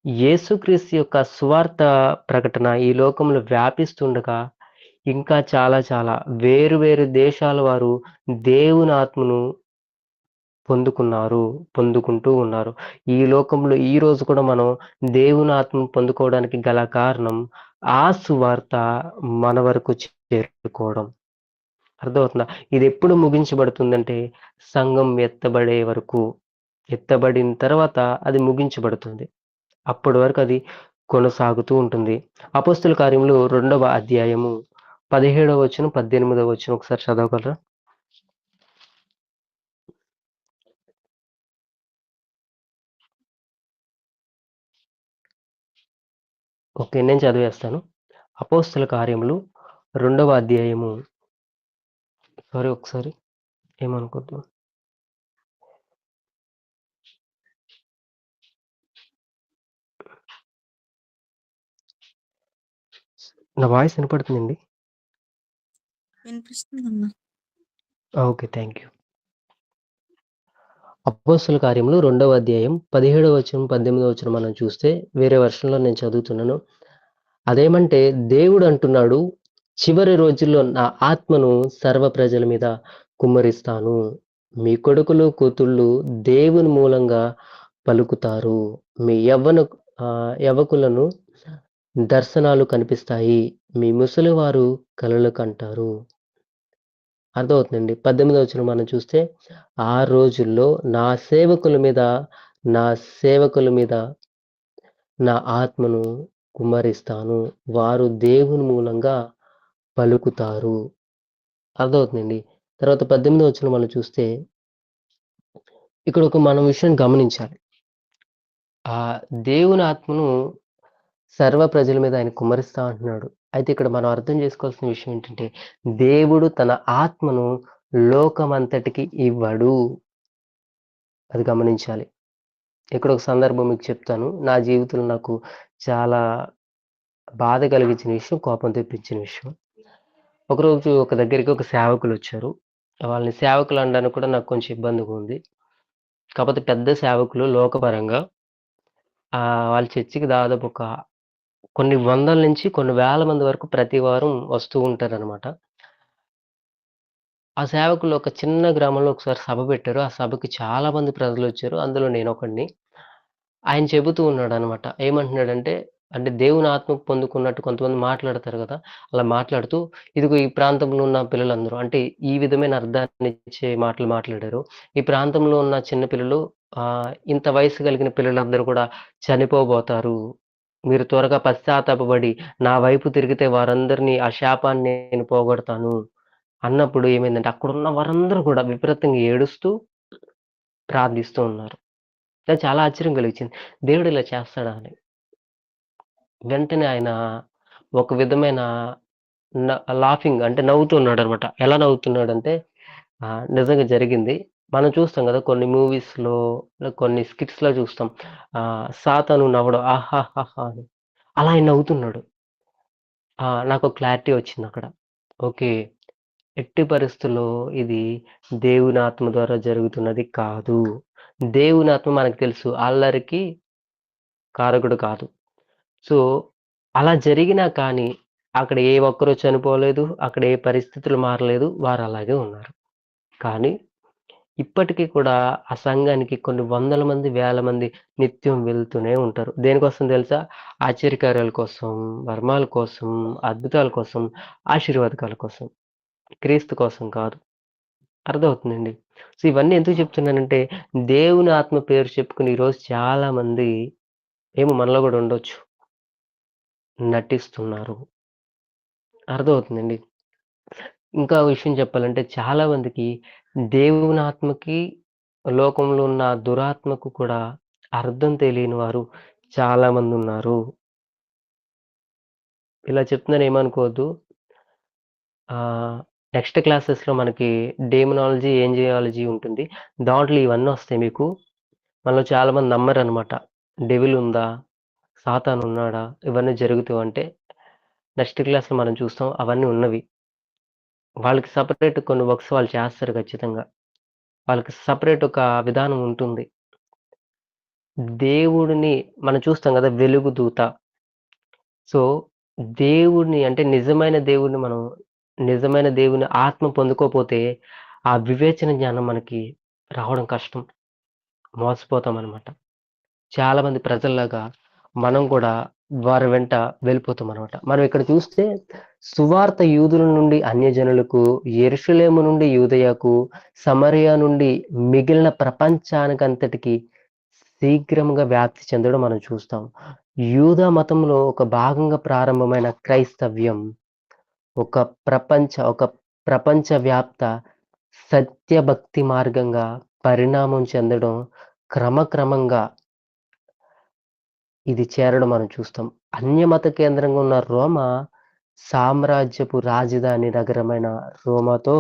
యేసుక్రీస్తు యొక్క సువార్త ప్రకటన ఈ లోకంలో వ్యాపిస్తుండగా ఇంకా చాలా వేరు దేశాల వారు దేవుని ఆత్మను పొందుకుంటూ ఉన్నారు. ఈ లోకంలో ఈ రోజు కూడా మనం దేవుని ఆత్మను పొందుకోవడానికి గల కారణం ఆ సువార్త మన వరకు చేరుకోవడం. అర్థమవుతుందా? ఇది ఎప్పుడు ముగించబడుతుందంటే సంఘం ఎత్తబడే వరకు. ఎత్తబడిన తర్వాత అది ముగించబడుతుంది. అప్పటి వరకు అది కొనసాగుతూ ఉంటుంది. అపోస్తుల కార్యములు 2వ అధ్యాయము 17వ వచనం, 18వ వచనం ఒకసారి చదవగలరా? ఓకే, నేను చదివేస్తాను. అపోస్తుల కార్యములు 2వ అధ్యాయము ఒకసారి ఏమనుకోద్దు. నా వాయిస్ వినపడుతుందండి? వినిపిస్తుందమ్మా. Okay, thank you. అపోస్తుల కార్యములు 2వ అధ్యాయం 17వ వచనం, 18వ వచనం మనం చూస్తే వేరే వర్షన్లో నేను చదువుతున్నాను. అదేమంటే దేవుడు అంటున్నాడు, చివరి రోజుల్లో నా ఆత్మను సర్వ ప్రజల మీద కుమ్మరిస్తాను. మీ కొడుకులు కూతుళ్ళు దేవుని మూలంగా పలుకుతారు. మీ యవకులను దర్శనాలు కనిపిస్తాయి. మీ ముసలివారు కలలు కంటారు. అర్థమవుతుందండి. 18వ వచనం మనం చూస్తే, ఆ రోజుల్లో నా సేవకుల మీద నా ఆత్మను కుమ్మరిస్తాను. వారు దేవుని మూలంగా పలుకుతారు. అర్థమవుతుందండి. తర్వాత 18వ వచనం మనం చూస్తే, ఇక్కడ మనం విషయం గమనించాలి. ఆ దేవుని ఆత్మను సర్వ ప్రజల మీద ఆయన కుమ్మరిస్తా అంటున్నాడు. అయితే ఇక్కడ మనం అర్థం చేసుకోవాల్సిన విషయం ఏంటంటే, దేవుడు తన ఆత్మను లోకమంతటికి ఇవ్వడు. అది గమనించాలి. ఇక్కడ ఒక సందర్భం మీకు చెప్తాను. నా జీవితంలో నాకు చాలా బాధ కలిగించిన విషయం, కోపం తెప్పించిన విషయం. ఒకరోజు ఒక దగ్గరికి ఒక సేవకులు వచ్చారు. వాళ్ళని సేవకులు అనడానికి కూడా నాకు కొంచెం ఇబ్బందిగా ఉంది. కాకపోతే పెద్ద సేవకులు లోకపరంగా. వాళ్ళ చర్చికి దాదాపు ఒక కొన్ని వందల నుంచి కొన్ని వేల మంది వరకు ప్రతి వారం వస్తూ ఉంటారనమాట. ఆ సేవకులు ఒక చిన్న గ్రామంలో ఒకసారి సభ పెట్టారు. ఆ సభకి చాలా మంది ప్రజలొచ్చారు. అందులో నేనొకడిని. ఆయన చెబుతూ ఉన్నాడనమాట. ఏమంటున్నాడంటే, అంటే దేవుని ఆత్మకు పొందుకున్నట్టు కొంతమంది మాట్లాడతారు గదా! అలా మాట్లాడుతూ, ఇదిగో ఈ ప్రాంతంలో ఉన్న పిల్లలందరూ అంటే ఈ విధమైన అర్థాన్నిచ్చే మాటలు మాట్లాడారు. ఈ ప్రాంతంలో ఉన్న చిన్న పిల్లలు ఇంత వయస్సు కలిగిన పిల్లలందరూ కూడా చనిపోబోతారు. మీరు త్వరగా పశ్చాత్తాపపడి నా వైపు తిరిగితే వారందరిని ఆ శాపాన్ని నేను పోగొడతాను. అన్నప్పుడు ఏమైందంటే అక్కడున్న వారందరూ కూడా విపరీతంగా ఏడుస్తూ, ప్రార్థిస్తూ ఉన్నారు. నాకు చాలా ఆశ్చర్యం కలిగించింది. దేవుడు ఇలా చేస్తాడా అని. వెంటనే ఆయన ఒక విధమైన న లాఫింగ్ అంటే నవ్వుతున్నాడనమాట. ఎలా నవ్వుతున్నాడంటే నిజంగా జరిగింది. మనం చూస్తాం గదా! కొన్ని మూవీస్‌లో కొన్ని స్కిట్స్‌లో చూస్తాం. సాతాను నవ్వడం ఆహాహాహా! అని. అలా ఆయన నవ్వుతున్నాడు. నాకో క్లారిటీ వచ్చిందక్కడ. ఓకే. ఎట్టి పరిస్థితుల్లో ఇది దేవుని ఆత్మ ద్వారా జరుగుతున్నది కాదు. దేవుని ఆత్మ మనకు తెలుసు అల్లరికి కారకుడు కాదు. సో, అలా జరిగినా కానీ, అక్కడ ఏ ఒక్కరు చనిపోలేదు. అక్కడ ఏ పరిస్థితులు మారలేదు. వారలాగే ఉన్నారు. కానీ, ఇప్పటికి కూడా ఆ సంఘానికి కొన్ని వందల మంది, వేల మంది నిత్యం వెళ్తూనే ఉంటారు. దేనికోసం తెలుసా? ఆశ్చర్యకార్యాల కోసం, మర్మాల కోసం, అద్భుతాల కోసం, ఆశీర్వాదకాల కోసం. క్రీస్తు కోసం కాదు. అర్థమవుతుందండి. సో, ఇవన్నీ ఎందుకు చెప్తున్నానంటే, దేవుని ఆత్మ పేరు చెప్పుకొని ఈరోజు చాలా మంది ఏమో మనలో గూడా ఉండొచ్చు. నటిస్తున్నారు. అర్థమవుతుందండి. ఇంకా విషయం చెప్పాలంటే చాలా మందికి దేవుని ఆత్మకి, లోకంలో ఉన్న దురాత్మకు కూడా అర్థం తెలియని వారు చాలా మందున్నారు. ఇలా చెప్తున్నాను ఏమనుకోవద్దు. ఆహ్, నెక్స్ట్ క్లాసెస్‌లో మనకి డెమనాలజీ, ఏంజియాలజీ ఉంటుంది. దాంట్లో ఇవన్నీ వస్తాయి మీకు. మనలో చాలా మంది నమ్మరనమాట. డెవిల్ ఉందా? సాతానున్నాడా? ఇవన్నీ జరుగుతూ అంటే నెక్స్ట్ క్లాస్‌లో మనం చూస్తాం అవన్నీ ఉన్నవి. వాళ్ళకి సెపరేట్ కొన్ని వర్క్స్ వాళ్ళు చేస్తారు ఖచ్చితంగా. వాళ్ళకి సెపరేట్ ఒక విధానం ఉంటుంది. దేవుడిని మనం చూస్తాం గదా! వెలుగు దూత. సో, దేవుడిని అంటే నిజమైన దేవుని ఆత్మ పొందుకోపోతే, ఆ వివేచన జ్ఞానం మనకి రావడం కష్టం. మోసపోతామనమాట. చాలా మంది ప్రజల్లాగా మనం కూడా వారి వెంట వెళ్ళిపోతామనమాట. మనం ఇక్కడ చూస్తే సువార్త యూదుల నుండి అన్యజనులకు, యెరూషలేము నుండి యూదయకు, సమరయ నుండి మిగిలిన ప్రపంచానికంతటికి శీఘ్రముగా వ్యాప్తి చెందడం మనం చూస్తాం. యూదా మతంలో ఒక భాగంగా ప్రారంభమైన క్రైస్తవ్యం ఒక ఒక ప్రపంచవ్యాప్త సత్యభక్తి మార్గంగా పరిణామం చెందడం క్రమక్రమంగా ఇది చేరడం మనం చూస్తాం. అన్యమత కేంద్రంగా ఉన్న సామ్రాజ్యపు రాజధాని నగరమైన రోమాతో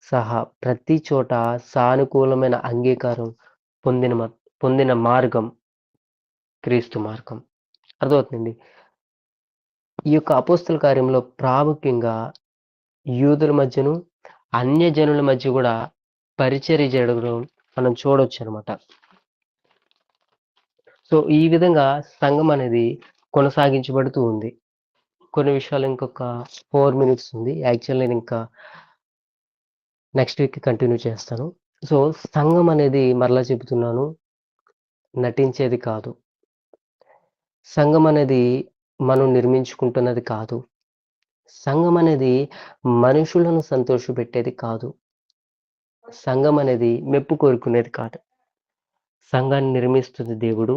సహా ప్రతి చోట సానుకూలమైన అంగీకారం పొందిన మార్గం క్రీస్తు మార్గం. అర్థమవుతుందండి. ఈ యొక్క అపోస్తల కార్యంలో ప్రాముఖ్యంగా యూదుల మధ్యను, అన్యజనుల మధ్య గూడా పరిచర్య జరగడం మనం చూడొచ్చనమాట. సో, ఈ విధంగా సంఘం అనేది కొనసాగించబడుతూ ఉంది. కొన్ని విషయాలు ఇంకొక 4 మినిట్స్ ఉంది. యాక్చువల్ నేనింకా నెక్స్ట్ వీక్ కంటిన్యూ చేస్తాను. సో, సంఘం అనేది మరలా చెబుతున్నాను నటించేది కాదు. సంఘం అనేది మనం నిర్మించుకుంటున్నది కాదు. సంఘం అనేది మనుషులను సంతోషపెట్టేది కాదు. సంఘం అనేది మెప్పు కోరుకునేది కాదు. సంఘాన్ని నిర్మిస్తుంది దేవుడు.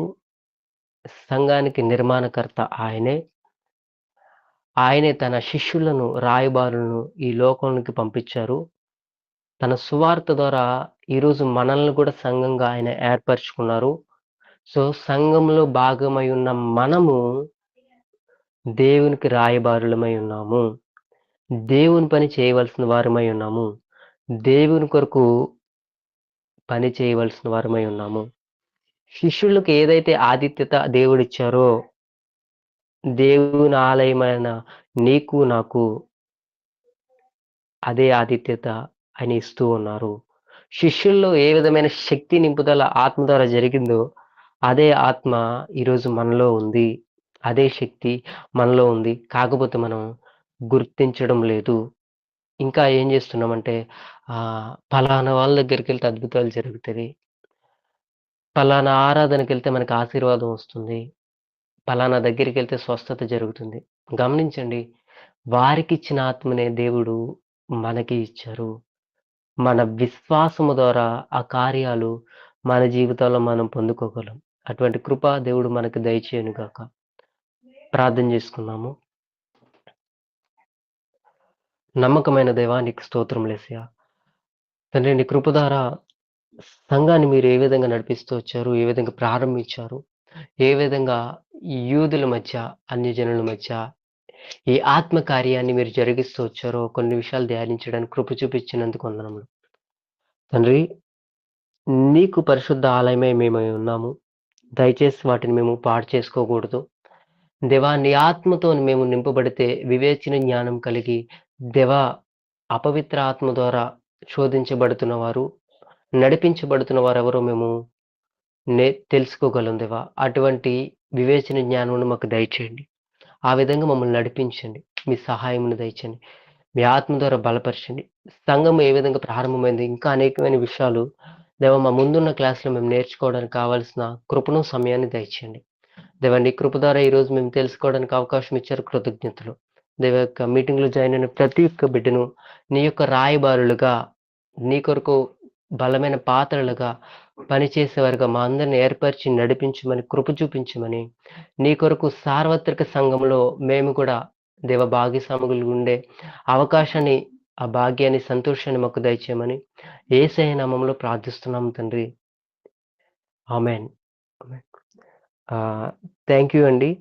సంఘానికి నిర్మాణకర్త ఆయనే. ఆయనే తన శిష్యులను, రాయబారులను ఈ లోకంలోకి పంపించారు. తన సువార్త ద్వారా ఈరోజు మనల్ని కూడా సంఘంగా ఆయన ఏర్పరచుకున్నారు. సో, సంఘంలో భాగమై ఉన్న మనము దేవునికి రాయబారులమై ఉన్నాము. దేవుని పని చేయవలసిన వారమై ఉన్నాము. దేవుని కొరకు పని చేయవలసిన వారమై ఉన్నాము. శిష్యులకు ఏదైతే ఆతిథ్యత దేవుడిచ్చారో, దేవుని ఆలయమైన నీకు, నాకు అదే ఆతిథ్యత ఆయన ఇస్తూ ఉన్నారు. శిష్యుల్లో ఏ విధమైన శక్తి నింపుదల ఆత్మ ద్వారా జరిగిందో, అదే ఆత్మ ఈరోజు మనలో ఉంది. అదే శక్తి మనలో ఉంది. కాకపోతే మనం గుర్తించడం లేదు. ఇంకా ఏం చేస్తున్నామంటే పలానా వాళ్ళ దగ్గరికెళ్తే అద్భుతాలు జరుగుతది. పలానా ఆరాధనకెళ్తే మనకు ఆశీర్వాదం వస్తుంది. పలానా దగ్గరికెళ్తే స్వస్థత జరుగుతుంది. గమనించండి. వారికిచ్చిన ఆత్మనే దేవుడు మనకి ఇచ్చారు. మన విశ్వాసము ద్వారా ఆ కార్యాలు మన జీవితాల్లో మనం పొందుకోగలం. అటువంటి కృప దేవుడు మనకు దయచేయును గాక. ప్రార్థన చేసుకుందాము. నమ్మకమైన దేవా నీకు స్తోత్రములేసయ్యా. తండ్రి నీ కృప ద్వారా సంఘాన్ని మీరు ఏ విధంగా నడిపిస్తూ వచ్చారు, ఏ విధంగా ప్రారంభించారు, ఏ విధంగా ఈ యూదుల మధ్య, అన్యజనుల మధ్య ఈ ఆత్మ కార్యాన్ని మీరు జరిగిస్తూ వచ్చారో కొన్ని విషయాలు ధ్యానించడానికి కృప చూపించినందుకు వందనములు. తండ్రి నీకు పరిశుద్ధ ఆలయమే మేమై ఉన్నాము. దయచేసి వాటిని మేము పాడు చేసుకోకూడదు. దేవా నీ ఆత్మతో మేము నింపబడితే వివేచన జ్ఞానం కలిగి దేవా అపవిత్ర ఆత్మ ద్వారా శోధించబడుతున్న వారు, నడిపించబడుతున్న వారు ఎవరో మేము తెలుసుకోగలం దేవా. అటువంటి వివేచన జ్ఞానమును మాకు దయచేయండి. ఆ విధంగా మమ్మల్ని నడిపించండి. మీ సహాయమును దయచేయండి. మీ ఆత్మ ద్వారా బలపరచండి. సంఘం ఏ విధంగా ప్రారంభమైంది, ఇంకా అనేకమైన విషయాలు దేవా మా ముందున్న క్లాస్లో మేము నేర్చుకోవడానికి కావాల్సిన కృపను, సమయాన్ని దయచేయండి. దేవా నీ కృప ద్వారా ఈరోజు మేము తెలుసుకోవడానికి అవకాశం ఇచ్చారు. కృతజ్ఞతలు. దేవ యొక్క మీటింగ్లో జాయిన్ అయిన ప్రతి ఒక్క బిడ్డను నీ యొక్క రాయబారులుగా, నీ కొరకు బలమైన పాత్రలుగా పనిచేసేవారుగా మా అందరిని ఏర్పరిచి నడిపించమని, కృప చూపించమని, నీ కొరకు సార్వత్రిక సంఘంలో మేము కూడా దేవ భాగ్యస్వాములు ఉండే అవకాశాన్ని, ఆ భాగ్యాన్ని, సంతోషాన్ని మాకు దయచేయమని యేసయ్య నామములో ప్రార్థిస్తున్నాము తండ్రి. ఆమెన్. థ్యాంక్ యూ అండి.